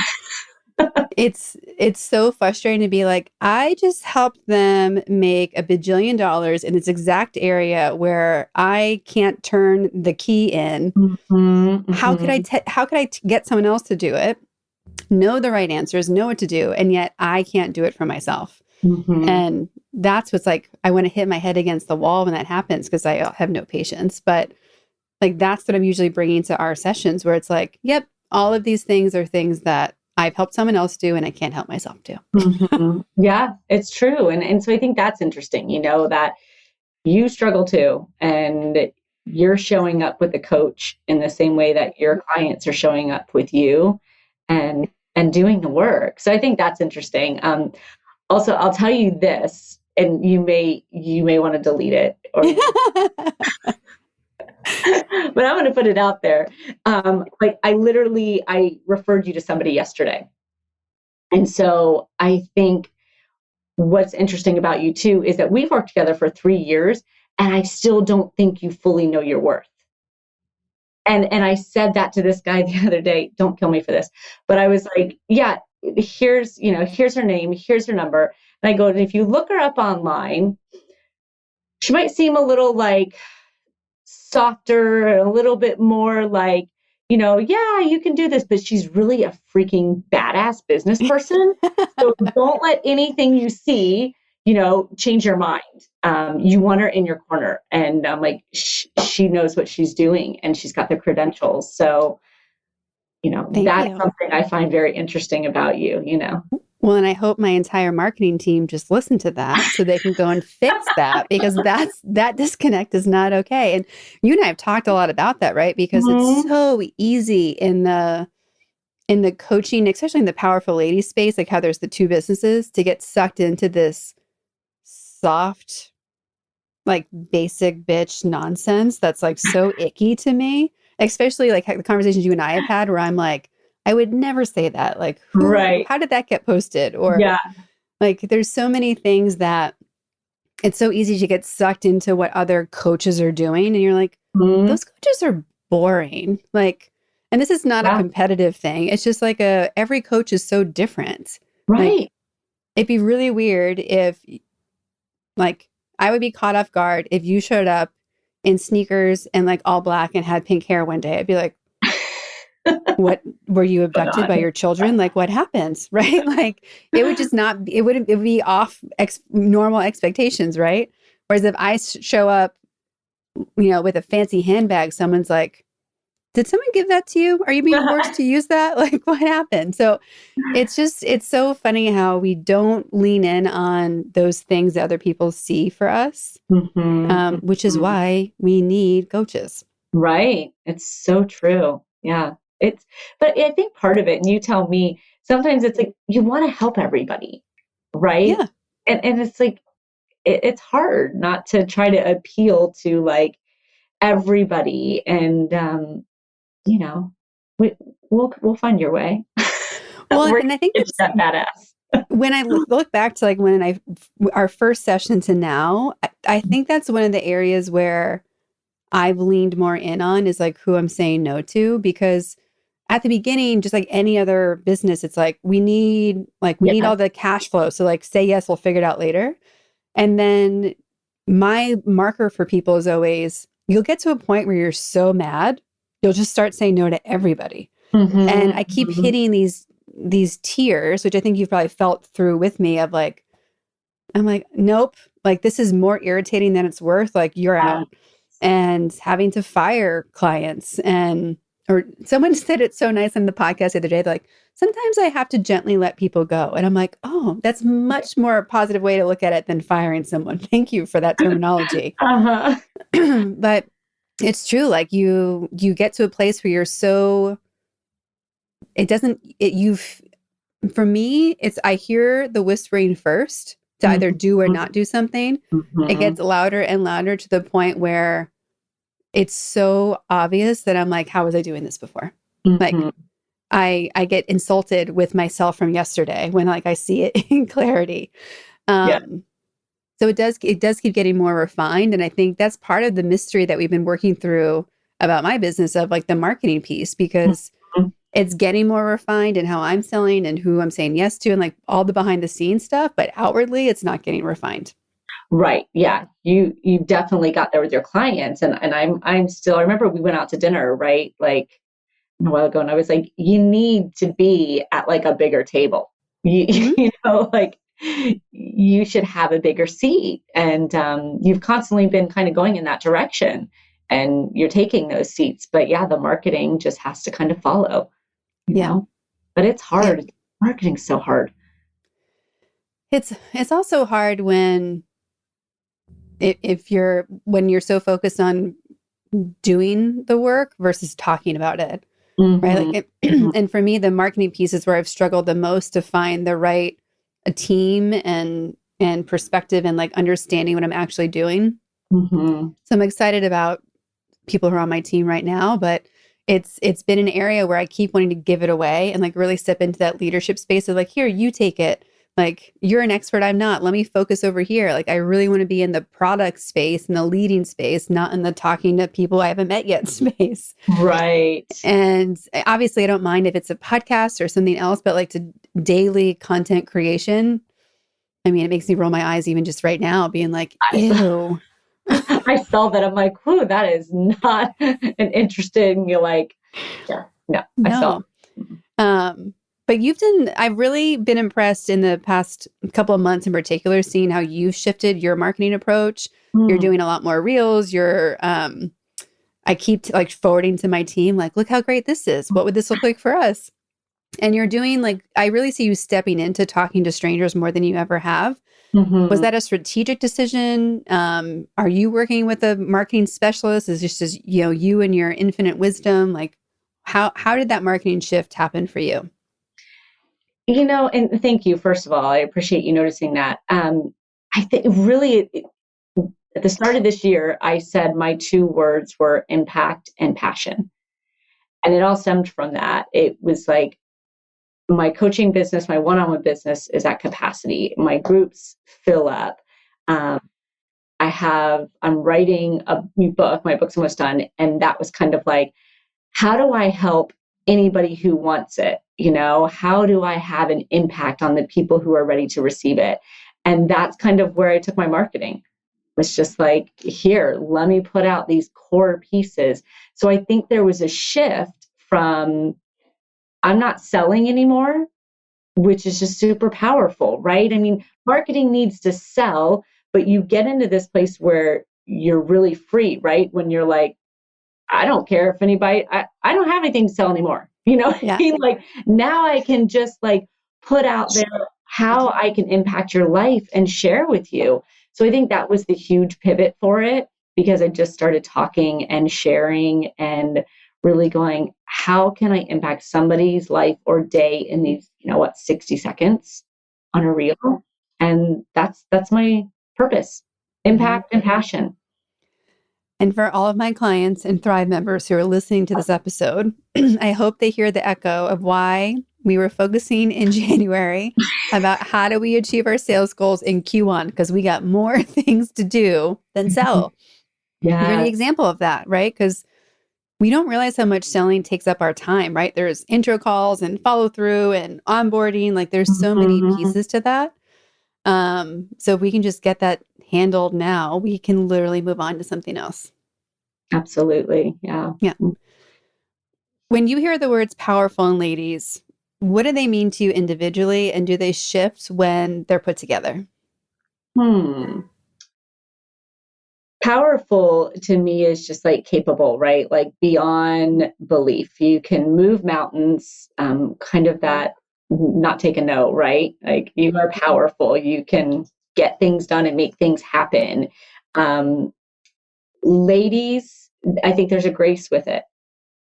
it's so frustrating to be like, I just helped them make $1 bajillion in this exact area where I can't turn the key in. Mm-hmm. How could I get someone else to do it? Know the right answers, know what to do, and yet I can't do it for myself. Mm-hmm. And that's what's like, I want to hit my head against the wall when that happens because I have no patience. But like, that's what I'm usually bringing to our sessions, where it's like, yep, all of these things are things that I've helped someone else do and I can't help myself do. Mm-hmm. Yeah, it's true. And so I think that's interesting, that you struggle too, and you're showing up with the coach in the same way that your clients are showing up with you and doing the work. So I think that's interesting. Also, I'll tell you this, and you may want to delete it, or but I'm going to put it out there. Like I referred you to somebody yesterday. And so I think what's interesting about you too is that we've worked together for 3 years, and I still don't think you fully know your worth. And I said that to this guy the other day. Don't kill me for this, but I was like, yeah, here's her name, here's her number. And I go, and if you look her up online, she might seem a little like softer, a little bit more like, yeah, you can do this, but she's really a freaking badass business person. So don't let anything you see, change your mind. You want her in your corner. And I'm like, she knows what she's doing, and she's got the credentials. So, that's something I find very interesting about you, Well, and I hope my entire marketing team just listened to that so they can go and fix that, because that disconnect is not okay. And you and I have talked a lot about that, right? Because it's so easy in the coaching, especially in the powerful lady space, like how there's the two businesses, to get sucked into this soft, like basic bitch nonsense that's like so icky to me, especially like the conversations you and I have had where I'm like, I would never say that. Like, how did that get posted? Or like, there's so many things that it's so easy to get sucked into what other coaches are doing. And you're like, those coaches are boring. Like, and this is not a competitive thing. It's just like every coach is so different. Right. Like, it'd be really weird if, like, I would be caught off guard if you showed up in sneakers and like all black and had pink hair one day. I'd be like, what, were you abducted by your children? Like, what happens? Right? Like, it would just not, it would be off normal expectations. Right. Whereas if I show up, with a fancy handbag, someone's like, did someone give that to you? Are you being forced to use that? Like, what happened? So it's so funny how we don't lean in on those things that other people see for us, which is why we need coaches. Right. It's so true. Yeah. But I think part of it, and you tell me, sometimes it's like, you want to help everybody. Right. Yeah. And it's like, it's hard not to try to appeal to like everybody. And, we'll find your way. Well, and I think it's that badass. When I look back to like our first session to now, I think that's one of the areas where I've leaned more in on is like who I'm saying no to, because at the beginning, just like any other business, it's like, we need all the cash flow. So like, say yes, we'll figure it out later. And then my marker for people is always, you'll get to a point where you're so mad, you'll just start saying no to everybody. And I keep hitting these tiers, which I think you've probably felt through with me, of like, I'm like, nope, like this is more irritating than it's worth. Like, you're out. And having to fire clients, or someone said it so nice on the podcast the other day, like, sometimes I have to gently let people go. And I'm like, oh, that's much more a positive way to look at it than firing someone. Thank you for that terminology. But it's true. Like you get to a place where you're so, for me, I hear the whispering first to either do or not do something. It gets louder and louder to the point where it's so obvious that I'm like, how was I doing this before? Like, I get insulted with myself from yesterday when like I see it in clarity. So it does keep getting more refined. And I think that's part of the mystery that we've been working through about my business, of like the marketing piece, because it's getting more refined in how I'm selling and who I'm saying yes to, and like all the behind the scenes stuff, but outwardly it's not getting refined. Right. Yeah. You definitely got there with your clients. And I'm still, I remember we went out to dinner, right? Like a while ago, and I was like, you need to be at like a bigger table. Like you should have a bigger seat. And you've constantly been kind of going in that direction, and you're taking those seats. But yeah, the marketing just has to kind of follow. You know? But it's hard. Yeah. Marketing's so hard. It's also hard when you're so focused on doing the work versus talking about it. Right. Like, and for me, the marketing piece is where I've struggled the most to find the right team and and perspective and like understanding what I'm actually doing. Mm-hmm. So I'm excited about people who are on my team right now, but it's been an area where I keep wanting to give it away and like really step into that leadership space of like, here, you take it. Like, you're an expert, I'm not. Let me focus over here. Like, I really want to be in the product space and the leading space, not in the talking to people I haven't met yet space. Right. And obviously, I don't mind if it's a podcast or something else, but like to daily content creation, I mean, it makes me roll my eyes even just right now, being like, ew. I saw that. I'm like, whoo, that is not an interesting, you're like, yeah, no, I saw. No. But I've really been impressed in the past couple of months in particular, seeing how you've shifted your marketing approach. You're doing a lot more reels. I keep like forwarding to my team, like, look how great this is. What would this look like for us? And you're doing like, I really see you stepping into talking to strangers more than you ever have. Was that a strategic decision? Are you working with a marketing specialist? Is this just, you and your infinite wisdom? Like, how did that marketing shift happen for you? And thank you, first of all. I appreciate you noticing that. I think really at the start of this year, I said my two words were impact and passion. And it all stemmed from that. It was like my coaching business, my one-on-one business is at capacity. My groups fill up. I'm writing a new book. My book's almost done. And that was kind of like, how do I help anybody who wants it? How do I have an impact on the people who are ready to receive it? And that's kind of where I took my marketing. It was just like, here, let me put out these core pieces. So I think there was a shift from, I'm not selling anymore, which is just super powerful, right? I mean, marketing needs to sell, but you get into this place where you're really free, right? When you're like, I don't care if anybody, I don't have anything to sell anymore. Yeah. I mean? Like, now I can just like put out there how I can impact your life and share with you. So I think that was the huge pivot for it, because I just started talking and sharing and really going, how can I impact somebody's life or day in these, 60 seconds on a reel? And that's my purpose, impact and passion. And for all of my clients and Thrive members who are listening to this episode, I hope they hear the echo of why we were focusing in January about how do we achieve our sales goals in Q1, because we got more things to do than sell. Yeah. You're the example of that, right? Because we don't realize how much selling takes up our time, right? There's intro calls and follow through and onboarding. Like, there's so many pieces to that. So if we can just get that handled now, we can literally move on to something else. Absolutely. Yeah. Yeah. When you hear the words powerful and ladies, what do they mean to you individually, and do they shift when they're put together? Powerful to me is just like capable, right? Like beyond belief. You can move mountains, kind of that not take a no, right? Like, you are powerful. You can get things done and make things happen. Ladies, I think there's a grace with it,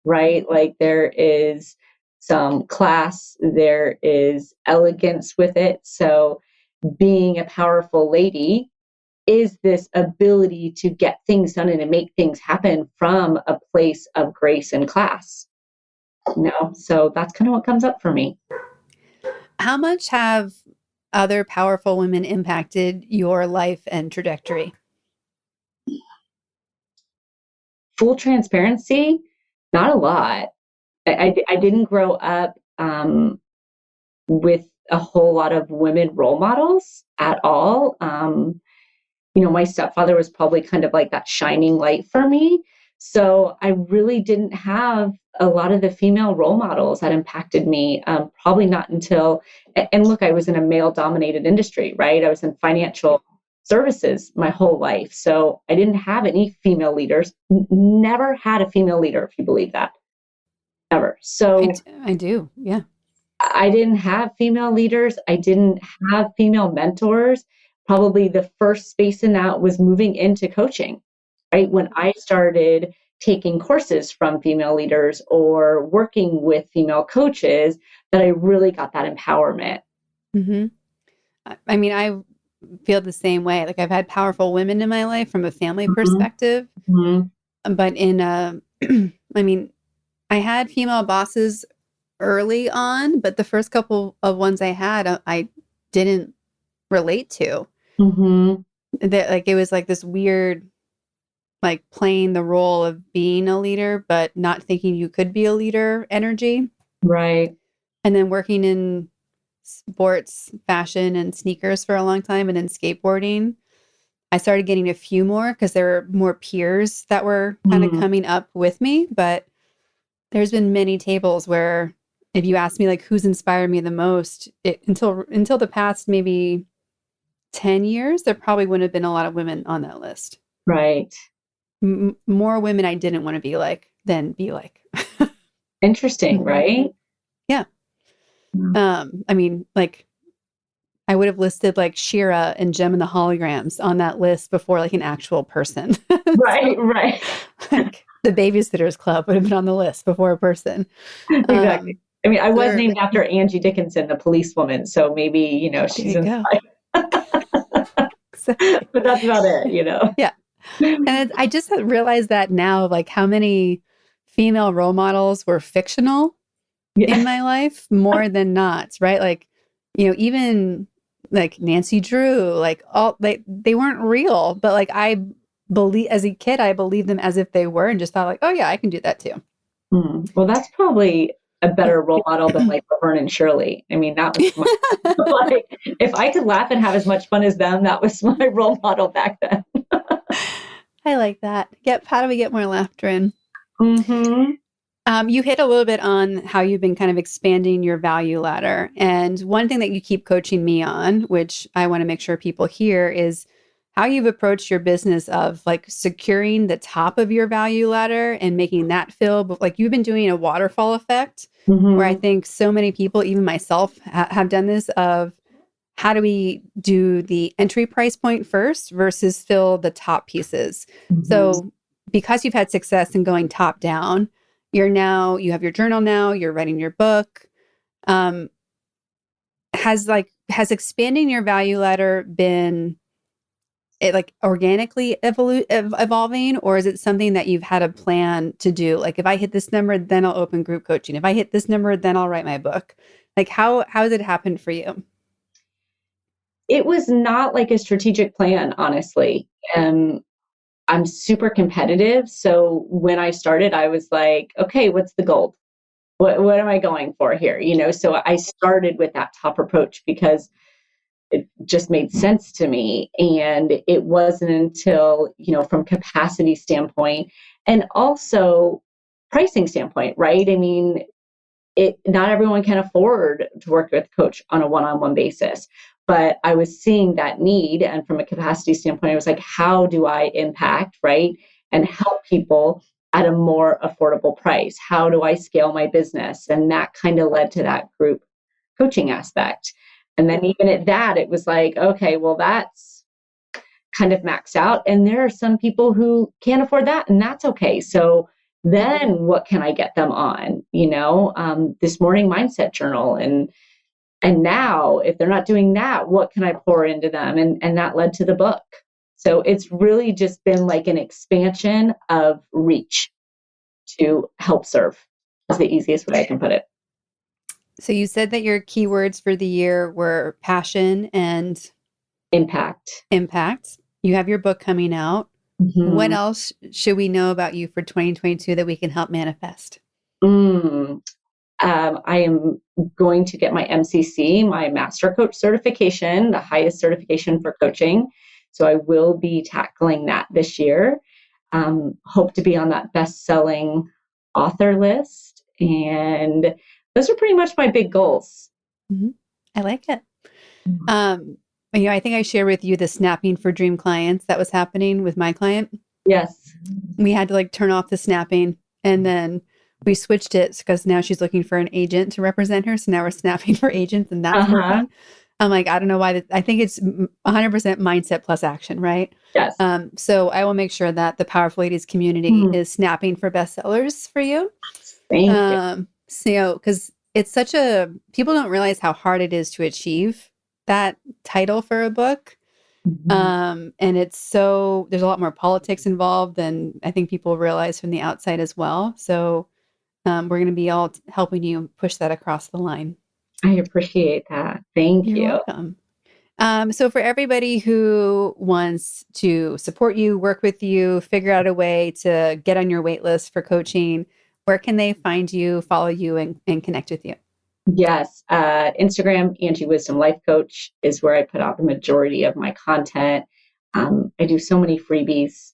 right? Like, there is some class, there is elegance with it. So being a powerful lady is this ability to get things done and to make things happen from a place of grace and class. So that's kind of what comes up for me. How much have other powerful women impacted your life and trajectory? Full transparency, not a lot. I didn't grow up with a whole lot of women role models at all. My stepfather was probably kind of like that shining light for me. So I really didn't have a lot of the female role models that impacted me. Probably not until, and look, I was in a male dominated industry, right? I was in financial services my whole life. So I didn't have any female leaders, never had a female leader, if you believe that, ever. So I do. Yeah. I didn't have female leaders. I didn't have female mentors. Probably the first space in that was moving into coaching, right? When I started taking courses from female leaders or working with female coaches, that I really got that empowerment. Mm-hmm. I mean, feel the same way. Like I've had powerful women in my life from a family Mm-hmm. perspective, Mm-hmm. but in I mean, I had female bosses early on, but the first couple of ones I had, I didn't relate to. Mm-hmm. That like it was like this weird, like playing the role of being a leader, but not thinking you could be a leader energy. Right. And then working in sports, fashion, and sneakers for a long time, and then skateboarding. I started getting a few more because there were more peers that were kind of Mm. coming up with me. But there's been many tables where if you ask me like who's inspired me the most, until the past maybe 10 years, there probably wouldn't have been a lot of women on that list. Right. More women I didn't want to be like than be like. Interesting, right? Yeah. I mean, like I would have listed like Shira and Gem and the Holograms on that list before like an actual person. Right, So, right. like the Babysitters Club would have been on the list before a person. Exactly. I mean, I was There, named after Angie Dickinson, the policewoman, so maybe, there she's you go. inspired. Exactly. But that's about it. Yeah. And I just realized that now, like how many female role models were fictional in Yeah. my life more than not, right? Like, even like Nancy Drew, like all they weren't real, but like I believe as a kid, I believed them as if they were and just thought like, oh yeah, I can do that too. Well, that's probably a better role model than like Laverne and Shirley. I mean, that was like, if I could laugh and have as much fun as them, that was my role model back then. I like that. Yep. How do we get more laughter in? Mm-hmm. You hit a little bit on how you've been kind of expanding your value ladder. And one thing that you keep coaching me on, which I want to make sure people hear, is how you've approached your business of like securing the top of your value ladder and making that fill. But like you've been doing a waterfall effect where I Mm-hmm. think so many people, even myself, have done this of how do we do the entry price point first versus fill the top pieces. Mm-hmm. So because you've had success in going top down, you have your journal now, you're writing your book. Um, has expanding your value ladder been like organically evolving, or is it something that you've had a plan to do? Like if I hit this number, then I'll open group coaching. If I hit this number, then I'll write my book. Like how has it happened for you? It was not like a strategic plan, honestly. I'm super competitive. So when I started, I was like, okay, what's the goal? What am I going for here? So I started with that top approach because it just made sense to me. And it wasn't until, from capacity standpoint and also pricing standpoint, right? I mean, not everyone can afford to work with a coach on a one-on-one basis, but I was seeing that need. And from a capacity standpoint, I was like, how do I impact, right? And help people at a more affordable price? How do I scale my business? And that kind of led to that group coaching aspect. And then even at that, it was like, okay, well, that's kind of maxed out. And there are some people who can't afford that, and that's okay. So then what can I get them on? This morning mindset journal. And now if they're not doing that, what can I pour into them? And that led to the book. So it's really just been like an expansion of reach to help serve is the easiest way I can put it. So you said that your keywords for the year were passion and Impact. impact. You have your book coming out. What Mm-hmm. else should we know about you for 2022 that we can help manifest? I am going to get my MCC, my Master Coach certification, the highest certification for coaching. So I will be tackling that this year. Hope to be on that best-selling author list. And those are pretty much my big goals. Mm-hmm. I like it. I think I shared with you the snapping for dream clients that was happening with my client. Yes. We had to like turn off the snapping, and then we switched it because now she's looking for an agent to represent her. So now we're snapping for agents, and that's working. I'm like, I don't know why. I think it's 100% mindset plus action, right? Yes. So I will make sure that the Powerful Ladies community is snapping for bestsellers for you. Thank you. So, because it's people don't realize how hard it is to achieve that title for a book. And there's a lot more politics involved than I think people realize from the outside as well. So we're going to be all helping you push that across the line. I appreciate that. Thank you. You're welcome. So for everybody who wants to support you, work with you, figure out a way to get on your wait list for coaching, where can they find you, follow you, and connect with you? Yes. Instagram, Angie Wisdom Life Coach is where I put out the majority of my content. I do so many freebies,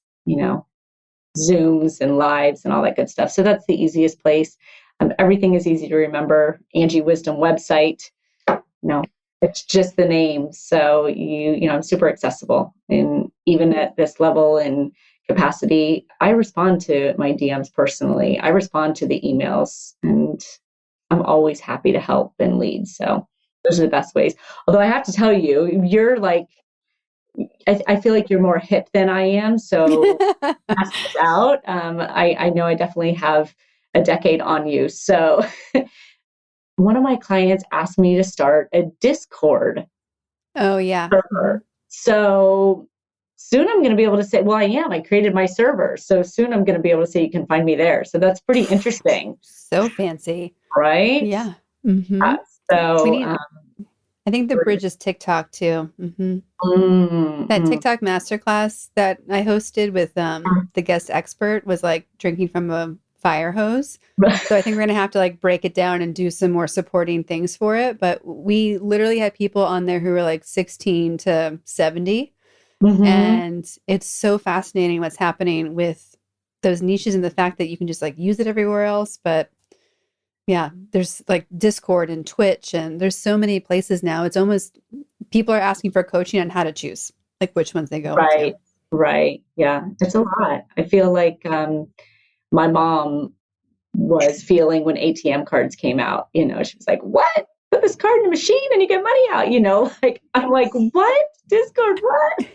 Zooms and lives and all that good stuff. So that's the easiest place. Everything is easy to remember. Angie Wisdom website. It's just the name. So I'm super accessible. And even at this level and capacity, I respond to my DMs personally. I respond to the emails, and I'm always happy to help and lead. So those are the best ways. Although I have to tell you, you're like, I feel like you're more hip than I am. So pass this out. I know I definitely have a decade on you. So one of my clients asked me to start a Discord. Oh, yeah. server. So soon I'm going to be able to say, well, I created my server. So soon I'm going to be able to say you can find me there. So that's pretty interesting. So fancy. Right? Yeah. I think the bridge is TikTok too. That TikTok masterclass that I hosted with the guest expert was like drinking from a fire hose. So I think we're going to have to like break it down and do some more supporting things for it. But we literally had people on there who were like 16 to 70. And it's so fascinating what's happening with those niches and the fact that you can just like use it everywhere else. But yeah, there's like Discord and Twitch, and there's so many places now. It's almost, people are asking for coaching on how to choose, like which ones they go into. Right. Yeah. It's a lot. I feel like my mom was feeling when ATM cards came out, she was like, what? Put this card in the machine and you get money out, like, I'm like, what? Discord, what?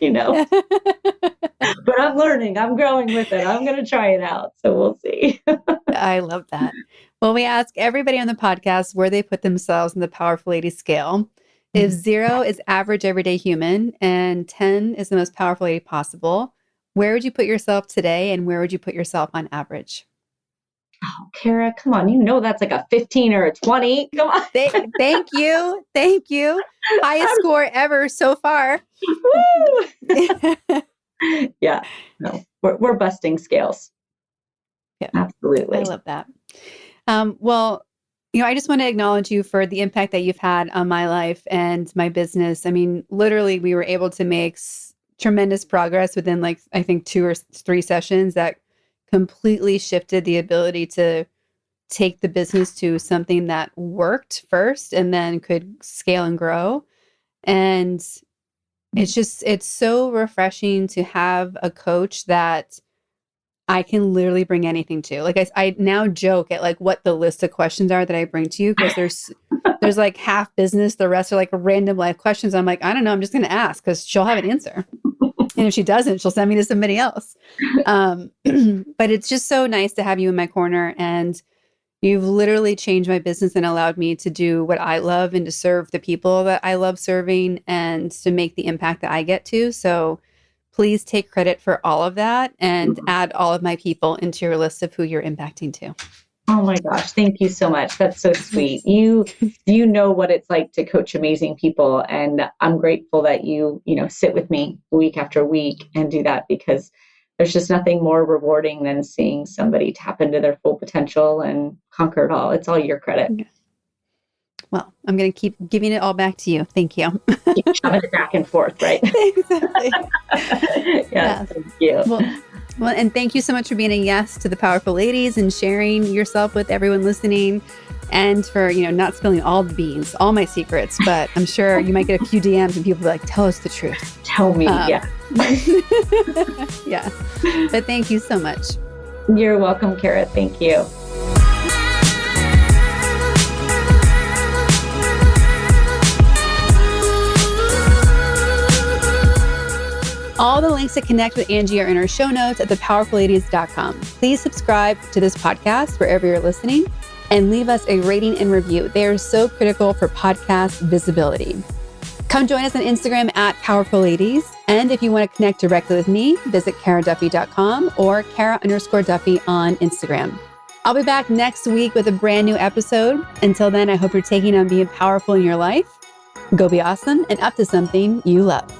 But I'm learning, I'm growing with it. I'm going to try it out. So we'll see. I love that. Well, we ask everybody on the podcast where they put themselves in the Powerful Lady scale. If 0 is average everyday human and 10 is the most powerful lady possible, where would you put yourself today and where would you put yourself on average? Oh, Kara, come on. That's like a 15 or a 20. Come on. Thank you. Highest score ever so far. Woo! Yeah. No, we're busting scales. Yeah, absolutely. I love that. Well, I just want to acknowledge you for the impact that you've had on my life and my business. I mean, literally, we were able to make tremendous progress within like, I think 2 or 3 sessions that completely shifted the ability to take the business to something that worked first and then could scale and grow. And it's so refreshing to have a coach that I can literally bring anything to. Like I now joke at like what the list of questions are that I bring to you, because there's like half business, the rest are like random life questions. I'm like, I don't know, I'm just going to ask because she'll have an answer. And if she doesn't, she'll send me to somebody else. But it's just so nice to have you in my corner, and you've literally changed my business and allowed me to do what I love and to serve the people that I love serving and to make the impact that I get to. So please take credit for all of that and add all of my people into your list of who you're impacting too. Oh my gosh. Thank you so much. That's so sweet. You know what it's like to coach amazing people. And I'm grateful that you sit with me week after week and do that, because there's just nothing more rewarding than seeing somebody tap into their full potential and conquer it all. It's all your credit. Well, I'm going to keep giving it all back to you. Thank you. Keep shoving it back and forth, right? Exactly. Yes, thank you. Well, and thank you so much for being a yes to the Powerful Ladies and sharing yourself with everyone listening, and for, not spilling all the beans, all my secrets. But I'm sure you might get a few DMs and people be like, tell us the truth. Tell me. Yeah. Yeah. But thank you so much. You're welcome, Kara. Thank you. All the links to connect with Angie are in our show notes at thepowerfulladies.com. Please subscribe to this podcast wherever you're listening and leave us a rating and review. They are so critical for podcast visibility. Come join us on Instagram at Powerful Ladies. And if you want to connect directly with me, visit KaraDuffy.com or Kara_Duffy on Instagram. I'll be back next week with a brand new episode. Until then, I hope you're taking on being powerful in your life. Go be awesome and up to something you love.